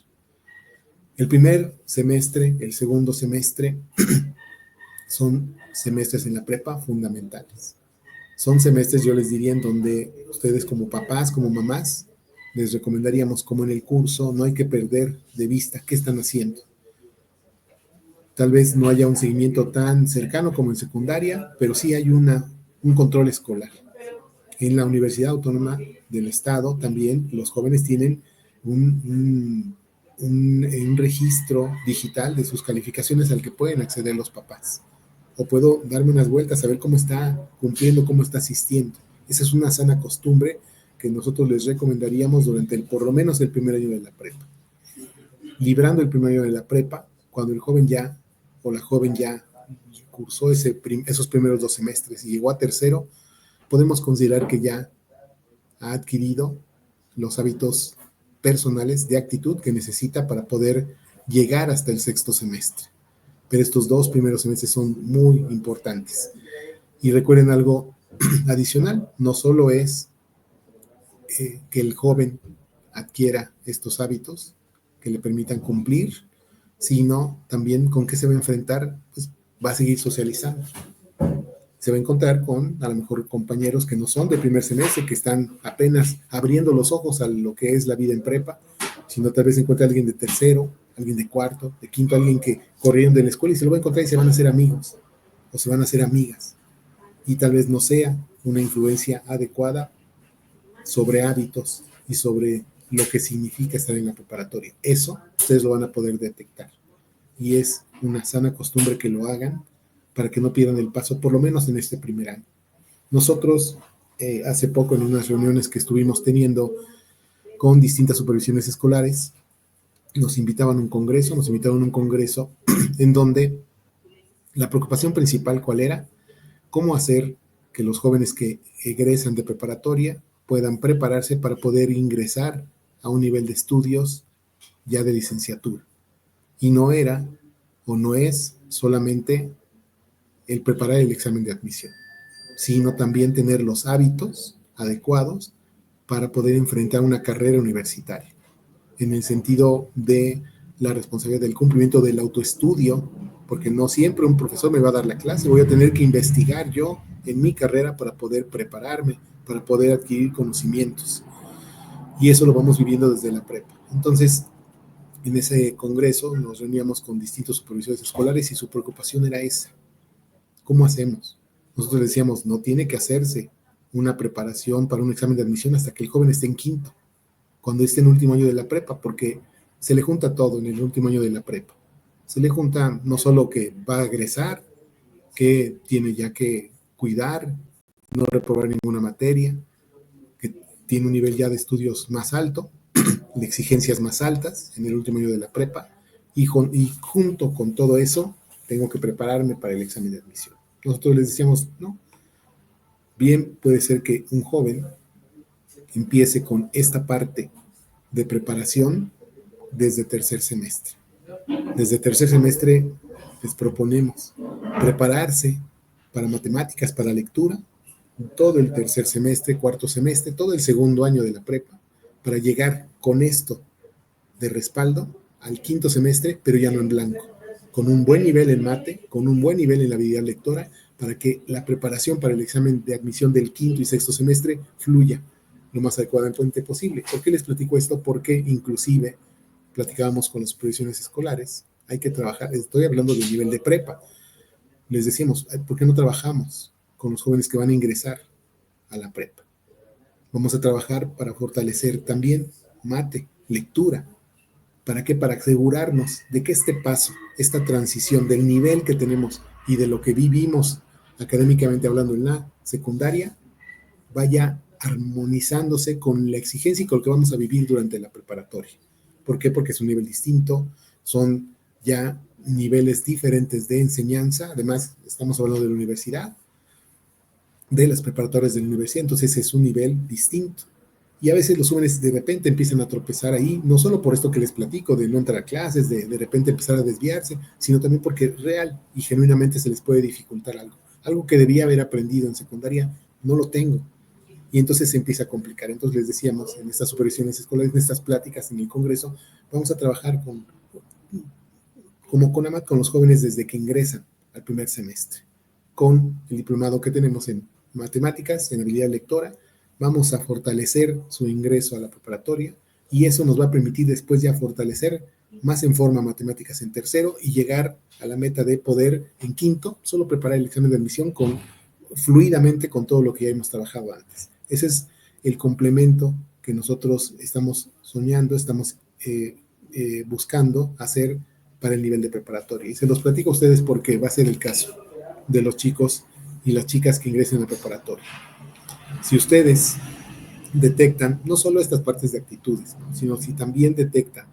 El primer semestre, el segundo semestre, son semestres en la prepa fundamentales. Son semestres, yo les diría, en donde ustedes como papás, como mamás, les recomendaríamos, como en el curso, no hay que perder de vista qué están haciendo. Tal vez no haya un seguimiento tan cercano como en secundaria, pero sí hay un control escolar. En la Universidad Autónoma del Estado también los jóvenes tienen un registro digital de sus calificaciones al que pueden acceder los papás. O puedo darme unas vueltas a ver cómo está cumpliendo, cómo está asistiendo. Esa es una sana costumbre que nosotros les recomendaríamos durante por lo menos el primer año de la prepa. Librando el primer año de la prepa, cuando el joven ya o la joven ya cursó esos primeros 2 semestres y llegó a tercero, podemos considerar que ya ha adquirido los hábitos personales de actitud que necesita para poder llegar hasta el sexto semestre. Pero estos 2 primeros semestres son muy importantes. Y recuerden algo adicional, no solo es que el joven adquiera estos hábitos que le permitan cumplir, sino también con qué se va a enfrentar, pues va a seguir socializando. Se va a encontrar con, a lo mejor, compañeros que no son de primer semestre, que están apenas abriendo los ojos a lo que es la vida en prepa, sino tal vez encuentra a alguien de tercero, alguien de cuarto, de quinto, alguien que corrieron de la escuela y se lo va a encontrar y se van a hacer amigos o se van a hacer amigas. Y tal vez no sea una influencia adecuada sobre hábitos y sobre lo que significa estar en la preparatoria. Eso ustedes lo van a poder detectar. Y es una sana costumbre que lo hagan para que no pierdan el paso, por lo menos en este primer año. Nosotros, hace poco en unas reuniones que estuvimos teniendo con distintas supervisiones escolares, nos invitaron a un congreso en donde la preocupación principal, ¿cuál era? Cómo hacer que los jóvenes que egresan de preparatoria puedan prepararse para poder ingresar a un nivel de estudios ya de licenciatura. Y no era o no es solamente el preparar el examen de admisión, sino también tener los hábitos adecuados para poder enfrentar una carrera universitaria, en el sentido de la responsabilidad del cumplimiento del autoestudio, porque no siempre un profesor me va a dar la clase, voy a tener que investigar yo en mi carrera para poder prepararme, para poder adquirir conocimientos. Y eso lo vamos viviendo desde la prepa. Entonces, en ese congreso nos reuníamos con distintos supervisores escolares y su preocupación era esa. ¿Cómo hacemos? Nosotros decíamos, no tiene que hacerse una preparación para un examen de admisión hasta que el joven esté en quinto, cuando esté en el último año de la prepa, porque se le junta todo en el último año de la prepa. Se le junta no solo que va a egresar, que tiene ya que cuidar, no reprobar ninguna materia, que tiene un nivel ya de estudios más alto, de exigencias más altas en el último año de la prepa, y junto con todo eso, tengo que prepararme para el examen de admisión. Nosotros les decíamos, no, bien puede ser que un joven empiece con esta parte de preparación desde tercer semestre. Desde tercer semestre les proponemos prepararse para matemáticas, para lectura, todo el tercer semestre, cuarto semestre, todo el segundo año de la prepa, para llegar con esto de respaldo al quinto semestre, pero ya no en blanco, con un buen nivel en mate, con un buen nivel en la habilidad lectora, para que la preparación para el examen de admisión del quinto y sexto semestre fluya lo más adecuadamente posible. ¿Por qué les platico esto? Porque inclusive platicábamos con las supervisiones escolares, hay que trabajar, estoy hablando del nivel de prepa, les decíamos, ¿por qué no trabajamos con los jóvenes que van a ingresar a la prepa? Vamos a trabajar para fortalecer también mate, lectura. ¿Para qué? Para asegurarnos de que este paso, esta transición del nivel que tenemos y de lo que vivimos académicamente hablando en la secundaria, vaya armonizándose con la exigencia y con lo que vamos a vivir durante la preparatoria. ¿Por qué? Porque es un nivel distinto, son ya niveles diferentes de enseñanza, además estamos hablando de la universidad, de las preparatorias de la universidad, entonces es un nivel distinto. Y a veces los jóvenes de repente empiezan a tropezar ahí, no solo por esto que les platico, de no entrar a clases, de repente empezar a desviarse, sino también porque real y genuinamente se les puede dificultar algo. Algo que debía haber aprendido en secundaria, no lo tengo. Y entonces se empieza a complicar. Entonces les decíamos, en estas supervisiones escolares, en estas pláticas en el Congreso, vamos a trabajar como CONAMAT con los jóvenes desde que ingresan al primer semestre. Con el diplomado que tenemos en matemáticas, en habilidad lectora, vamos a fortalecer su ingreso a la preparatoria y eso nos va a permitir después ya fortalecer más en forma matemáticas en tercero y llegar a la meta de poder en quinto solo preparar el examen de admisión fluidamente con todo lo que ya hemos trabajado antes. Ese es el complemento que nosotros estamos soñando, estamos buscando hacer para el nivel de preparatoria. Y se los platico a ustedes porque va a ser el caso de los chicos y las chicas que ingresen a preparatoria. Si ustedes detectan no solo estas partes de actitudes, sino si también detectan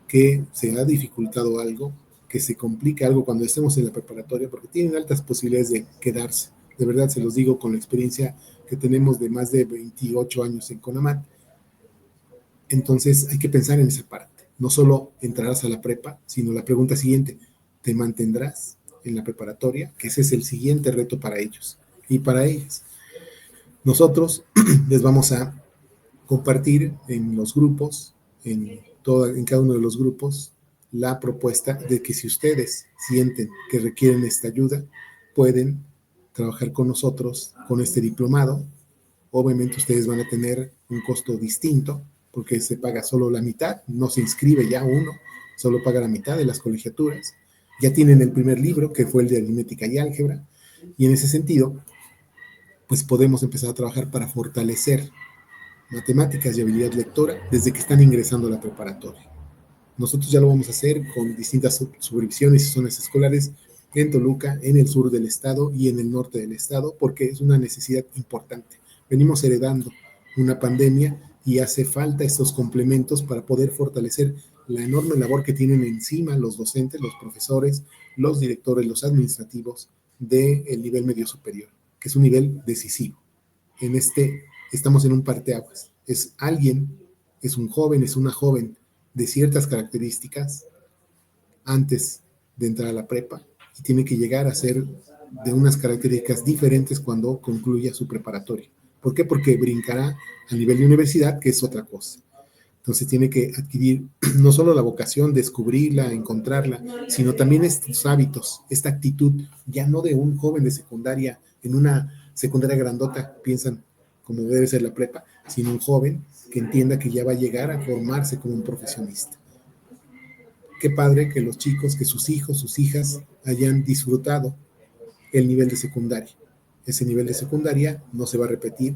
que se ha dificultado algo, que se complica algo cuando estemos en la preparatoria, porque tienen altas posibilidades de quedarse. De verdad, se los digo con la experiencia que tenemos de más de 28 años en CONAMAT. Entonces hay que pensar en esa parte. No solo entrarás a la prepa, sino la pregunta siguiente, ¿te mantendrás en la preparatoria? Que ese es el siguiente reto para ellos y para ellas. Nosotros les vamos a compartir en los grupos, en cada uno de los grupos, la propuesta de que si ustedes sienten que requieren esta ayuda, pueden trabajar con nosotros con este diplomado. Obviamente ustedes van a tener un costo distinto porque se paga solo la mitad, no se inscribe ya uno, solo paga la mitad de las colegiaturas. Ya tienen el primer libro, que fue el de aritmética y álgebra, y en ese sentido, pues podemos empezar a trabajar para fortalecer matemáticas y habilidad lectora desde que están ingresando a la preparatoria. Nosotros ya lo vamos a hacer con distintas subdivisiones y zonas escolares en Toluca, en el sur del estado y en el norte del estado, porque es una necesidad importante. Venimos heredando una pandemia y hace falta estos complementos para poder fortalecer la enorme labor que tienen encima los docentes, los profesores, los directores, los administrativos del nivel medio superior, que es un nivel decisivo. En este estamos en un parteaguas. Es alguien, es un joven, es una joven de ciertas características antes de entrar a la prepa y tiene que llegar a ser de unas características diferentes cuando concluya su preparatoria. ¿Por qué? Porque brincará a nivel de universidad, que es otra cosa. Entonces tiene que adquirir no solo la vocación, descubrirla, encontrarla, sino también estos hábitos, esta actitud, ya no de un joven de secundaria, en una secundaria grandota, piensan como debe ser la prepa, sino un joven que entienda que ya va a llegar a formarse como un profesionista. Qué padre que los chicos, que sus hijos, sus hijas hayan disfrutado el nivel de secundaria. Ese nivel de secundaria no se va a repetir,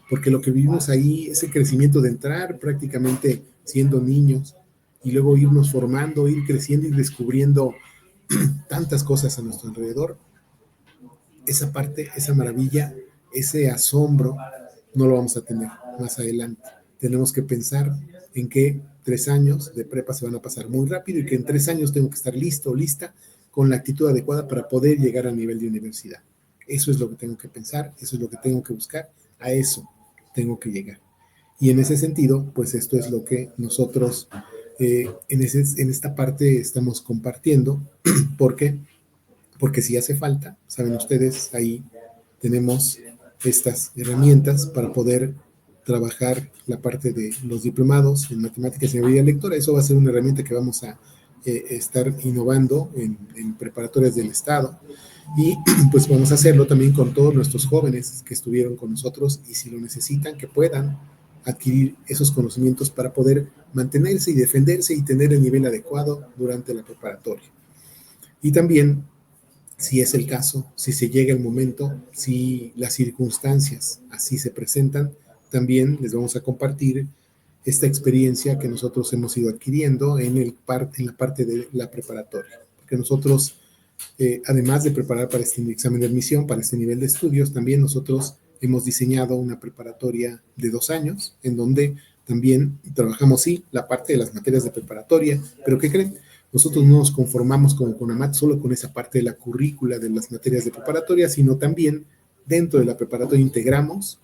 porque lo que vivimos ahí, ese crecimiento de entrar prácticamente siendo niños y luego irnos formando, ir creciendo y descubriendo tantas cosas a nuestro alrededor, esa parte, esa maravilla, ese asombro, no lo vamos a tener más adelante. Tenemos que pensar en que 3 años de prepa se van a pasar muy rápido y que en 3 años tengo que estar listo o lista con la actitud adecuada para poder llegar al nivel de universidad. Eso es lo que tengo que pensar, eso es lo que tengo que buscar, a eso tengo que llegar. Y en ese sentido, pues esto es lo que nosotros en esta parte estamos compartiendo. ¿Por qué? Porque si hace falta, saben ustedes, ahí tenemos estas herramientas para poder trabajar la parte de los diplomados en matemáticas y habilidad lectora. Eso va a ser una herramienta que vamos a estar innovando en preparatorias del Estado y pues vamos a hacerlo también con todos nuestros jóvenes que estuvieron con nosotros y si lo necesitan, que puedan adquirir esos conocimientos para poder mantenerse y defenderse y tener el nivel adecuado durante la preparatoria. Y también si es el caso, si se llega el momento, si las circunstancias así se presentan, también les vamos a compartir esta experiencia que nosotros hemos ido adquiriendo en la parte de la preparatoria. Porque nosotros, además de preparar para este examen de admisión, para este nivel de estudios, también nosotros hemos diseñado una preparatoria de 2 años, en donde también trabajamos, sí, la parte de las materias de preparatoria, pero ¿qué creen? Nosotros no nos conformamos como CONAMAT solo con esa parte de la currícula de las materias de preparatoria, sino también dentro de la preparatoria integramos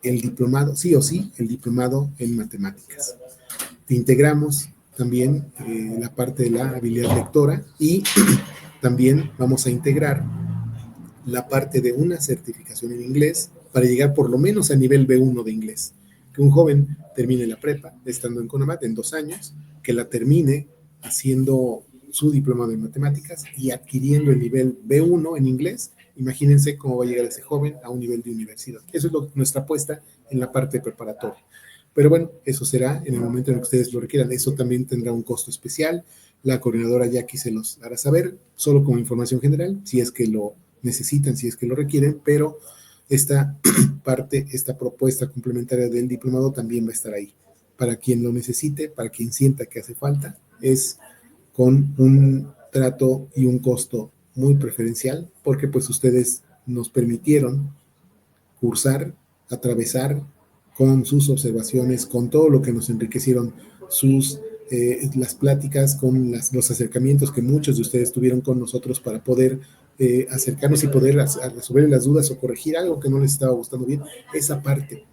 el diplomado, sí o sí, el diplomado en matemáticas. Integramos también la parte de la habilidad lectora y también vamos a integrar la parte de una certificación en inglés para llegar por lo menos a nivel B1 de inglés. Que un joven termine la prepa estando en CONAMAT en 2 años, que la termine haciendo su diplomado en matemáticas y adquiriendo el nivel B1 en inglés. Imagínense cómo va a llegar ese joven a un nivel de universidad. Eso es nuestra apuesta en la parte preparatoria. Pero bueno, eso será en el momento en el que ustedes lo requieran. Eso también tendrá un costo especial. La coordinadora Jackie se los hará saber, solo como información general, si es que lo necesitan, si es que lo requieren, pero esta parte, esta propuesta complementaria del diplomado también va a estar ahí. Para quien lo necesite, para quien sienta que hace falta, es con un trato y un costo muy preferencial, porque pues ustedes nos permitieron cursar, atravesar con sus observaciones, con todo lo que nos enriquecieron las pláticas, con los acercamientos que muchos de ustedes tuvieron con nosotros para poder acercarnos y poder resolver las dudas o corregir algo que no les estaba gustando bien. Esa parte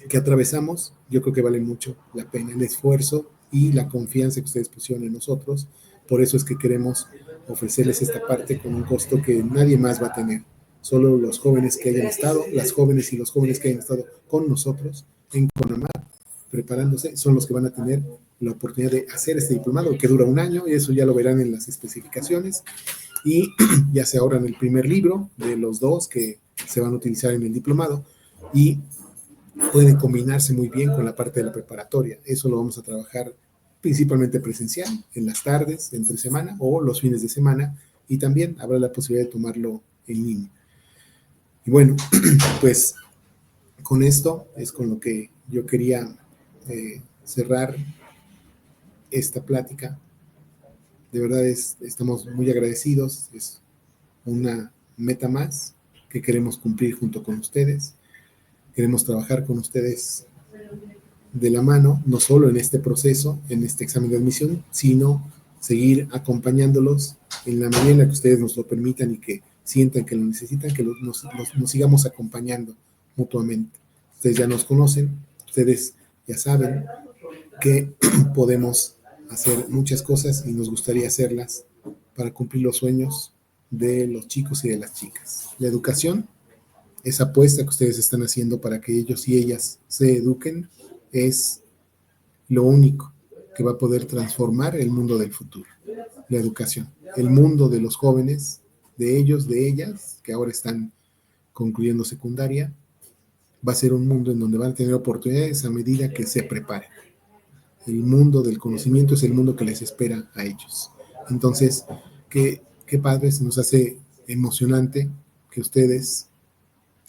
que atravesamos, yo creo que vale mucho la pena, el esfuerzo y la confianza que ustedes pusieron en nosotros. Por eso es que queremos ofrecerles esta parte con un costo que nadie más va a tener. Solo los jóvenes que hayan estado, las jóvenes y los jóvenes que hayan estado con nosotros en CONAMAT preparándose, son los que van a tener la oportunidad de hacer este diplomado que dura 1 año y eso ya lo verán en las especificaciones. y ya se ahorran el primer libro de los dos que se van a utilizar en el diplomado y pueden combinarse muy bien con la parte de la preparatoria. Eso lo vamos a trabajar principalmente presencial, en las tardes, entre semana o los fines de semana, y también habrá la posibilidad de tomarlo en línea. Y bueno, pues con esto es con lo que yo quería cerrar esta plática. De verdad estamos muy agradecidos, es una meta más que queremos cumplir junto con ustedes. Queremos trabajar con ustedes de la mano, no solo en este proceso, en este examen de admisión, sino seguir acompañándolos en la manera en la que ustedes nos lo permitan y que sientan que lo necesitan, que nos sigamos acompañando mutuamente. Ustedes ya nos conocen, ustedes ya saben que podemos hacer muchas cosas y nos gustaría hacerlas para cumplir los sueños de los chicos y de las chicas. La educación, esa apuesta que ustedes están haciendo para que ellos y ellas se eduquen, es lo único que va a poder transformar el mundo del futuro. La educación, el mundo de los jóvenes, de ellos, de ellas, que ahora están concluyendo secundaria, va a ser un mundo en donde van a tener oportunidades a medida que se preparen. El mundo del conocimiento es el mundo que les espera a ellos. Entonces, qué padre, se nos hace emocionante que ustedes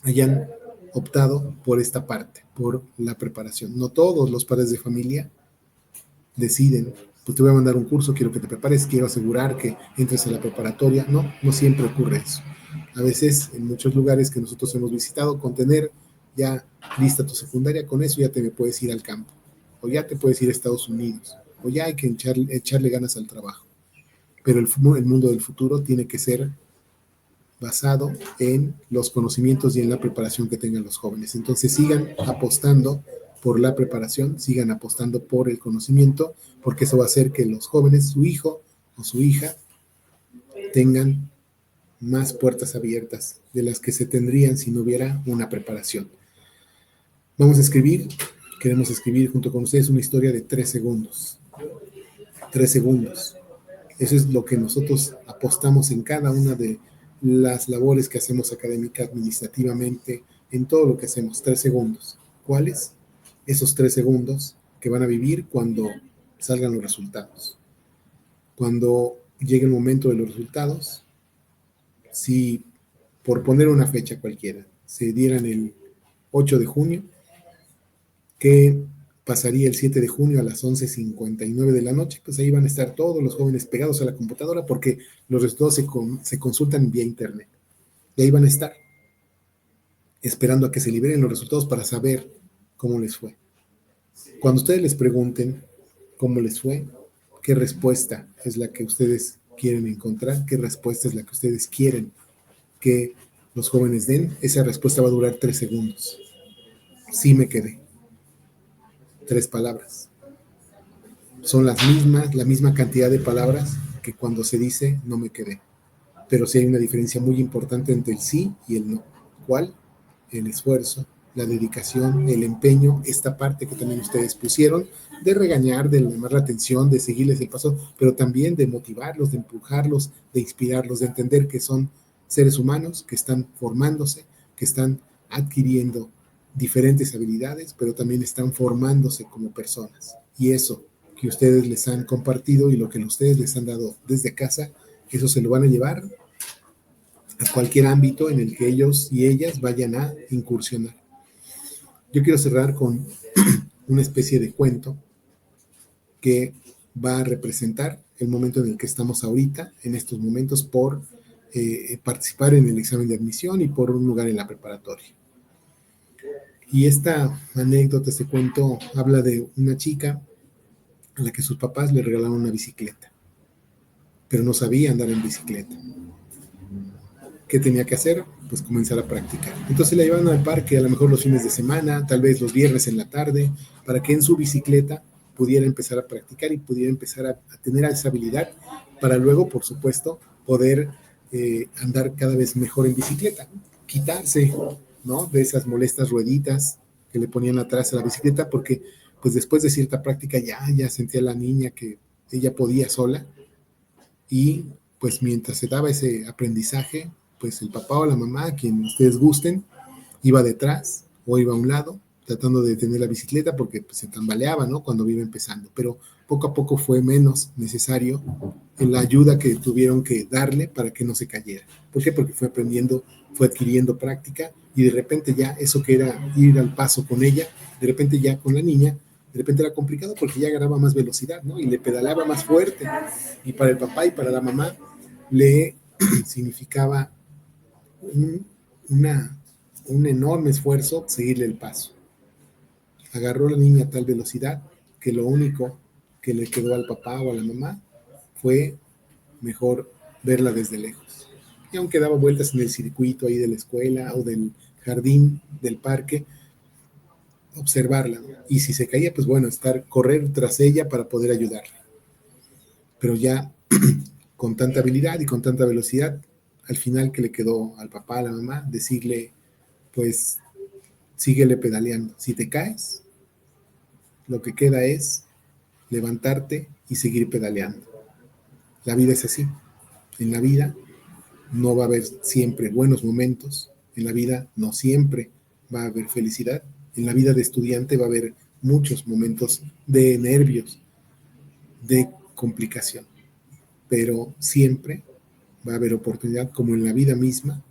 hayan optado por esta parte, por la preparación. No todos los padres de familia deciden, pues te voy a mandar un curso, quiero que te prepares, quiero asegurar que entres a la preparatoria. No, no siempre ocurre eso. A veces, en muchos lugares que nosotros hemos visitado, con tener ya lista tu secundaria, con eso ya te puedes ir al campo, o ya te puedes ir a Estados Unidos, o ya hay que echarle ganas al trabajo. Pero el mundo del futuro tiene que ser basado en los conocimientos y en la preparación que tengan los jóvenes. Entonces sigan apostando por la preparación, sigan apostando por el conocimiento, porque eso va a hacer que los jóvenes, su hijo o su hija, tengan más puertas abiertas de las que se tendrían si no hubiera una preparación. Vamos a escribir, queremos escribir junto con ustedes una historia de 3 segundos. 3 segundos. Eso es lo que nosotros apostamos en cada una de las labores que hacemos académica, administrativamente, en todo lo que hacemos. 3 segundos. ¿Cuáles? Esos 3 segundos que van a vivir cuando salgan los resultados. Cuando llegue el momento de los resultados, si por poner una fecha cualquiera, se dieran el 8 de junio, que pasaría el 7 de junio a las 11:59 de la noche, pues ahí van a estar todos los jóvenes pegados a la computadora porque los resultados se consultan vía internet. Y ahí van a estar, esperando a que se liberen los resultados para saber cómo les fue. Cuando ustedes les pregunten cómo les fue, qué respuesta es la que ustedes quieren encontrar, qué respuesta es la que ustedes quieren que los jóvenes den, esa respuesta va a durar 3 segundos. Sí me quedé. 3 palabras. Son la misma cantidad de palabras que cuando se dice no me quedé. Pero sí hay una diferencia muy importante entre el sí y el no. ¿Cuál? El esfuerzo, la dedicación, el empeño, esta parte que también ustedes pusieron, de regañar, de llamar la atención, de seguirles el paso, pero también de motivarlos, de empujarlos, de inspirarlos, de entender que son seres humanos, que están formándose, que están adquiriendo diferentes habilidades, pero también están formándose como personas. Y eso que ustedes les han compartido y lo que ustedes les han dado desde casa, eso se lo van a llevar a cualquier ámbito en el que ellos y ellas vayan a incursionar. Yo quiero cerrar con una especie de cuento que va a representar el momento en el que estamos ahorita, en estos momentos, por participar en el examen de admisión y por un lugar en la preparatoria. Y esta anécdota, este cuento, habla de una chica a la que sus papás le regalaron una bicicleta, pero no sabía andar en bicicleta. ¿Qué tenía que hacer? Pues comenzar a practicar. Entonces la llevaban al parque, a lo mejor los fines de semana, tal vez los viernes en la tarde, para que en su bicicleta pudiera empezar a practicar y pudiera empezar a tener esa habilidad para luego, por supuesto, poder andar cada vez mejor en bicicleta. Quitarse, ¿no?, de esas molestas rueditas que le ponían atrás a la bicicleta, porque pues después de cierta práctica ya sentía la niña que ella podía sola y pues mientras se daba ese aprendizaje, pues el papá o la mamá, quien ustedes gusten, iba detrás o iba a un lado, tratando de detener la bicicleta porque pues, se tambaleaba, ¿no? Cuando iba empezando, pero poco a poco fue menos necesario la ayuda que tuvieron que darle para que no se cayera. ¿Por qué? Porque fue aprendiendo, fue adquiriendo práctica y de repente ya eso que era ir al paso con ella, de repente ya con la niña, de repente era complicado porque ya agarraba más velocidad, ¿no? Y le pedaleaba más fuerte. Y para el papá y para la mamá le significaba un, una, un enorme esfuerzo seguirle el paso. Agarró a la niña a tal velocidad que lo único que le quedó al papá o a la mamá fue mejor verla desde lejos. Y aunque daba vueltas en el circuito ahí de la escuela o del jardín, del parque, observarla, ¿no? Y si se caía, pues bueno, correr tras ella para poder ayudarla. Pero ya con tanta habilidad y con tanta velocidad, al final que le quedó al papá, a la mamá, decirle, pues, síguele pedaleando. Si te caes, lo que queda es levantarte y seguir pedaleando. La vida es así. En la vida no va a haber siempre buenos momentos. En la vida no siempre va a haber felicidad. En la vida de estudiante va a haber muchos momentos de nervios, de complicación. Pero siempre va a haber oportunidad, como en la vida misma,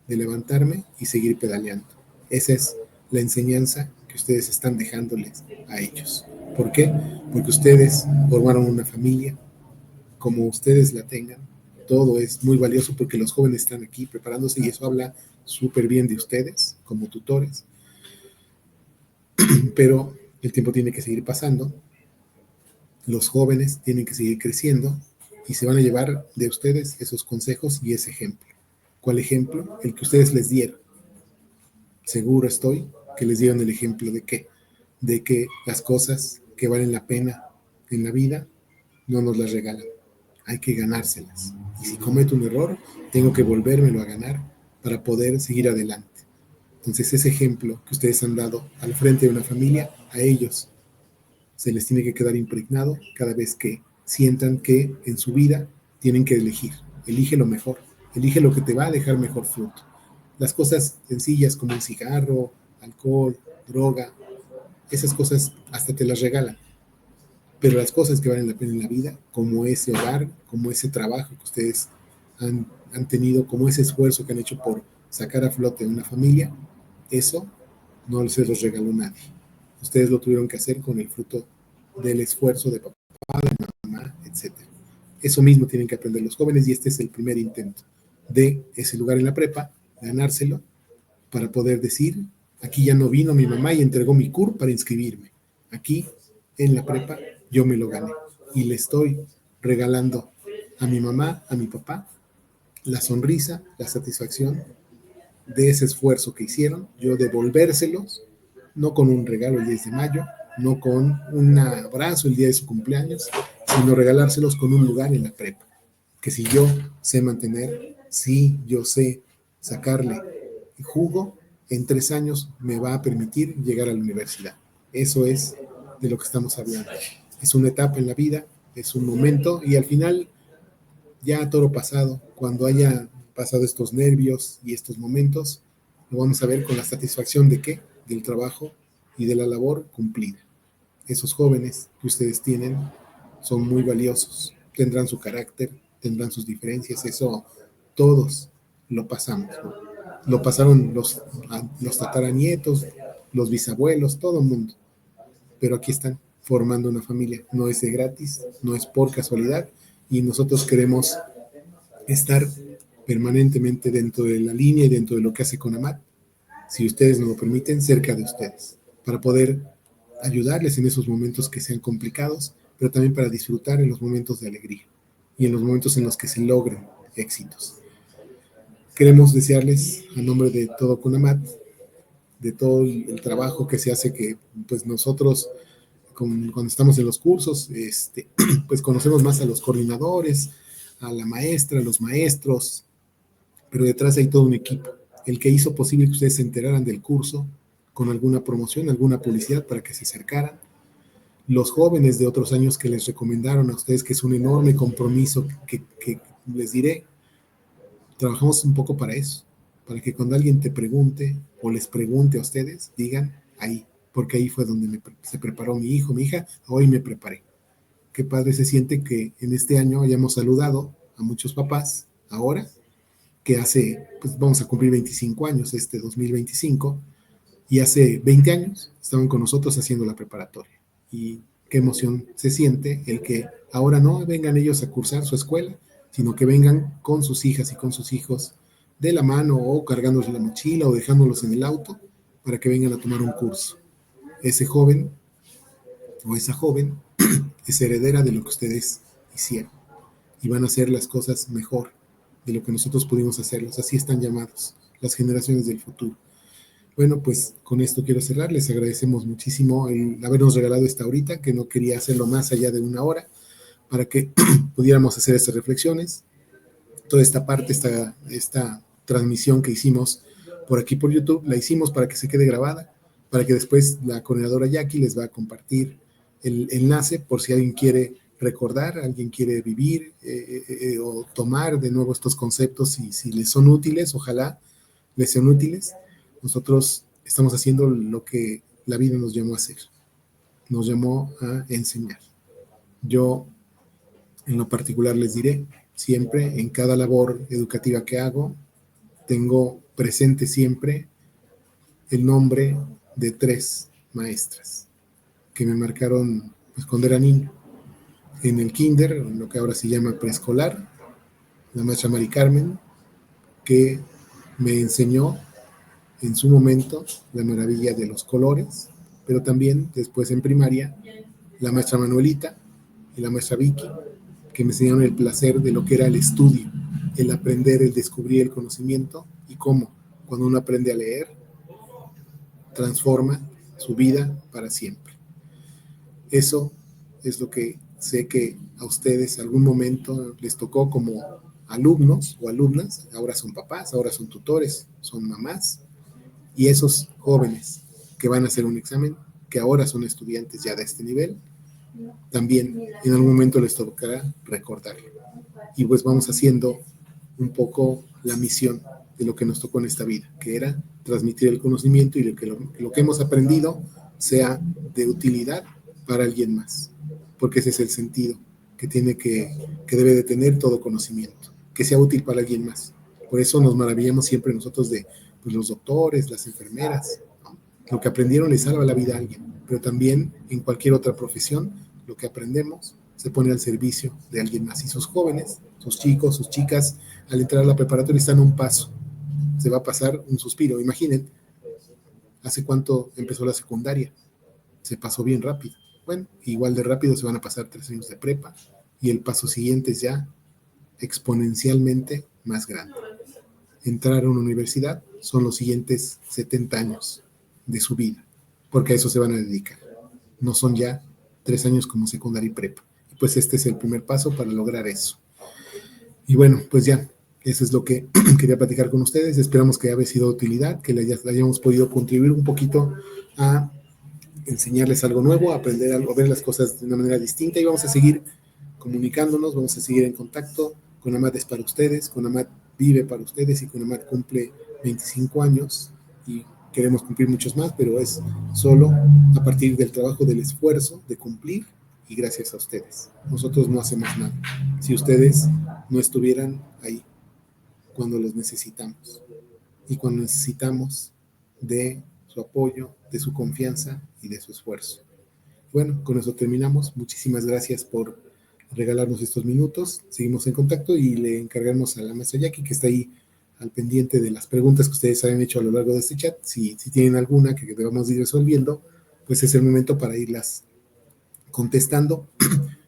de levantarme y seguir pedaleando. Esa es la enseñanza que ustedes están dejándoles a ellos. ¿Por qué? Porque ustedes formaron una familia, como ustedes la tengan, todo es muy valioso porque los jóvenes están aquí preparándose y eso habla súper bien de ustedes como tutores, pero el tiempo tiene que seguir pasando, los jóvenes tienen que seguir creciendo y se van a llevar de ustedes esos consejos y ese ejemplo. ¿Cuál ejemplo? El que ustedes les dieron. Seguro estoy que les dieron el ejemplo de qué, de que las cosas que valen la pena en la vida no nos las regalan, hay que ganárselas. Y si cometo un error, tengo que volvérmelo a ganar para poder seguir adelante. Entonces, ese ejemplo que ustedes han dado al frente de una familia, a ellos se les tiene que quedar impregnado cada vez que sientan que en su vida tienen que elegir. Elige lo mejor, elige lo que te va a dejar mejor fruto. Las cosas sencillas como un cigarro, alcohol, droga, esas cosas hasta te las regalan. Pero las cosas que valen la pena en la vida, como ese hogar, como ese trabajo que ustedes han tenido, como ese esfuerzo que han hecho por sacar a flote una familia, eso no se los regaló nadie. Ustedes lo tuvieron que hacer con el fruto del esfuerzo de papá, de mamá, etc. Eso mismo tienen que aprender los jóvenes y este es el primer intento de ese lugar en la prepa, ganárselo para poder decir, aquí ya no vino mi mamá y entregó mi CUR para inscribirme. Aquí, en la prepa, yo me lo gané y le estoy regalando a mi mamá, a mi papá, la sonrisa, la satisfacción de ese esfuerzo que hicieron, yo devolvérselos, no con un regalo el 10 de mayo, no con un abrazo el día de su cumpleaños, sino regalárselos con un lugar en la prepa. Que si yo sé mantener, si yo sé sacarle jugo, en 3 años me va a permitir llegar a la universidad. Eso es de lo que estamos hablando. Es una etapa en la vida, es un momento y al final ya toro pasado, cuando haya pasado estos nervios y estos momentos, lo vamos a ver con la satisfacción de qué, del trabajo y de la labor cumplida. Esos jóvenes que ustedes tienen son muy valiosos, tendrán su carácter, tendrán sus diferencias, eso todos lo pasamos, ¿no? Lo pasaron los tataranietos, los bisabuelos, todo el mundo, pero aquí están formando una familia, no es de gratis, no es por casualidad y nosotros queremos estar permanentemente dentro de la línea y dentro de lo que hace CONAMAT, si ustedes nos lo permiten, cerca de ustedes, para poder ayudarles en esos momentos que sean complicados, pero también para disfrutar en los momentos de alegría y en los momentos en los que se logren éxitos. Queremos desearles, a nombre de todo CONAMAT, de todo el trabajo que se hace, que pues nosotros cuando estamos en los cursos, pues conocemos más a los coordinadores, a la maestra, a los maestros, pero detrás hay todo un equipo, el que hizo posible que ustedes se enteraran del curso con alguna promoción, alguna publicidad para que se acercaran, los jóvenes de otros años que les recomendaron a ustedes, que es un enorme compromiso que les diré, trabajamos un poco para eso, para que cuando alguien te pregunte o les pregunte a ustedes, digan ahí, porque ahí fue donde se preparó mi hijo, mi hija, hoy me preparé. Qué padre se siente que en este año hayamos saludado a muchos papás ahora, que hace, pues vamos a cumplir 25 años este 2025, y hace 20 años estaban con nosotros haciendo la preparatoria. Y qué emoción se siente el que ahora no vengan ellos a cursar su escuela, sino que vengan con sus hijas y con sus hijos de la mano o cargándoles la mochila o dejándolos en el auto para que vengan a tomar un curso. Ese joven o esa joven es heredera de lo que ustedes hicieron y van a hacer las cosas mejor de lo que nosotros pudimos hacerlos. Así están llamados las generaciones del futuro. Bueno, pues con esto quiero cerrar. Les agradecemos muchísimo el habernos regalado esta horita, que no quería hacerlo más allá de una hora, para que pudiéramos hacer estas reflexiones. Toda esta parte, esta transmisión que hicimos por aquí por YouTube, la hicimos para que se quede grabada, para que después la coordinadora Jackie les va a compartir el enlace por si alguien quiere recordar, alguien quiere vivir o tomar de nuevo estos conceptos y si les son útiles, ojalá les sean útiles. Nosotros estamos haciendo lo que la vida nos llamó a hacer, nos llamó a enseñar. Yo, en lo particular, les diré, siempre en cada labor educativa que hago, tengo presente siempre el nombre de 3 maestras que me marcaron pues, cuando era niño. En el kinder, en lo que ahora se llama preescolar, la maestra Mari Carmen, que me enseñó en su momento la maravilla de los colores, pero también después en primaria, la maestra Manuelita y la maestra Vicky, que me enseñaron el placer de lo que era el estudio, el aprender, el descubrir el conocimiento y cómo, cuando uno aprende a leer, transforma su vida para siempre. Eso es lo que sé que a ustedes algún momento les tocó como alumnos o alumnas, ahora son papás, ahora son tutores, son mamás, y esos jóvenes que van a hacer un examen, que ahora son estudiantes ya de este nivel, también en algún momento les tocará recordarlo. Y pues vamos haciendo un poco la misión de lo que nos tocó en esta vida, que era transmitir el conocimiento y lo que hemos aprendido sea de utilidad para alguien más, porque ese es el sentido que debe de tener todo conocimiento, que sea útil para alguien más. Por eso nos maravillamos siempre nosotros de pues, los doctores, las enfermeras, ¿no? Lo que aprendieron le salva la vida a alguien, pero también en cualquier otra profesión, lo que aprendemos se pone al servicio de alguien más. Y sus jóvenes, sus chicos, sus chicas, al entrar a la preparatoria están a un paso. Se va a pasar un suspiro. Imaginen, ¿hace cuánto empezó la secundaria? Se pasó bien rápido. Bueno, igual de rápido se van a pasar 3 años de prepa y el paso siguiente es ya exponencialmente más grande. Entrar a una universidad son los siguientes 70 años de su vida, porque a eso se van a dedicar. No son ya 3 años como secundaria y prepa. Y pues este es el primer paso para lograr eso. Y bueno, pues ya, eso es lo que quería platicar con ustedes. Esperamos que haya sido de utilidad, que le hayamos podido contribuir un poquito a enseñarles algo nuevo, a aprender algo, a ver las cosas de una manera distinta y vamos a seguir comunicándonos, vamos a seguir en contacto. Con Amat es para ustedes, con Amat vive para ustedes y con Amat cumple 25 años y queremos cumplir muchos más, pero es solo a partir del trabajo, del esfuerzo, de cumplir y gracias a ustedes. Nosotros no hacemos nada si ustedes no estuvieran ahí cuando los necesitamos y cuando necesitamos de su apoyo, de su confianza y de su esfuerzo. Bueno, con eso terminamos. Muchísimas gracias por regalarnos estos minutos. Seguimos en contacto y le encargamos a la maestra Jackie, que está ahí al pendiente de las preguntas que ustedes hayan hecho a lo largo de este chat. Si tienen alguna que debamos ir resolviendo, pues es el momento para irlas contestando.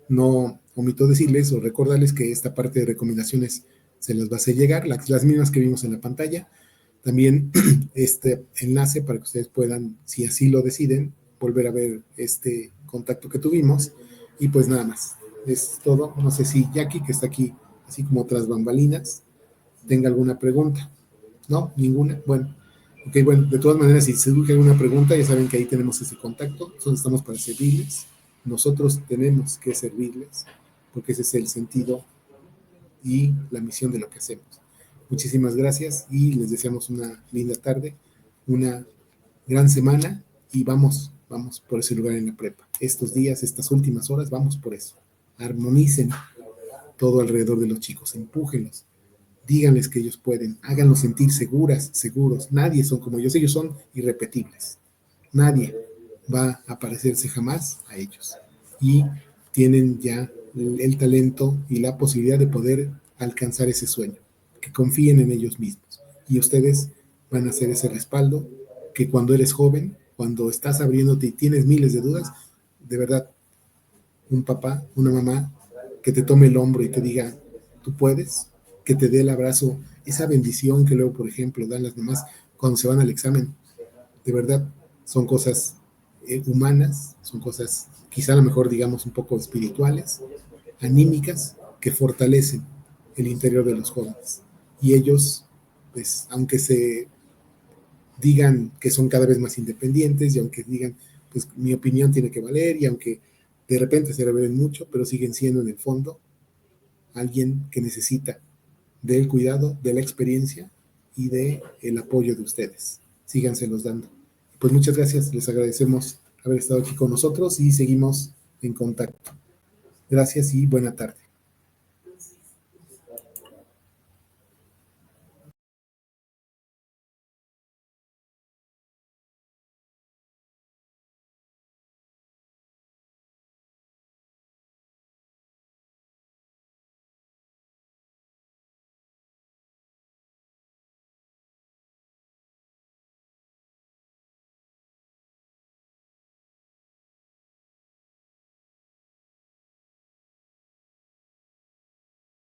No omito decirles o recordarles que esta parte de recomendaciones se las va a hacer llegar, las mismas que vimos en la pantalla. También este enlace para que ustedes puedan, si así lo deciden, volver a ver este contacto que tuvimos. Y pues nada más, es todo. No sé si Jackie, que está aquí así como tras bambalinas, tenga alguna pregunta. ¿No? ¿Ninguna? Bueno. Ok, bueno, de todas maneras, si surge alguna pregunta, ya saben que ahí tenemos ese contacto. Nosotros estamos para servirles. Nosotros tenemos que servirles, porque ese es el sentido y la misión de lo que hacemos. Muchísimas gracias y les deseamos una linda tarde, una gran semana y vamos por ese lugar en la prepa. Estos días, estas últimas horas, vamos por eso. Armonicen todo alrededor de los chicos, empújenlos, díganles que ellos pueden, háganlos sentir seguras, seguros. Nadie son como ellos son irrepetibles. Nadie va a parecerse jamás a ellos. Y tienen ya el talento y la posibilidad de poder alcanzar ese sueño. Que confíen en ellos mismos. Y ustedes van a hacer ese respaldo que cuando eres joven, cuando estás abriéndote y tienes miles de dudas, de verdad, un papá, una mamá que te tome el hombro y te diga, tú puedes, que te dé el abrazo, esa bendición que luego, por ejemplo, dan las mamás cuando se van al examen. De verdad, son cosas humanas, son cosas quizá a lo mejor digamos un poco espirituales, anímicas, que fortalecen el interior de los jóvenes. Y ellos, pues, aunque se digan que son cada vez más independientes y aunque digan, pues mi opinión tiene que valer y aunque de repente se revelen mucho, pero siguen siendo en el fondo alguien que necesita del cuidado, de la experiencia y de el apoyo de ustedes. Síganselos dando. Pues muchas gracias, les agradecemos haber estado aquí con nosotros y seguimos en contacto. Gracias y buena tarde.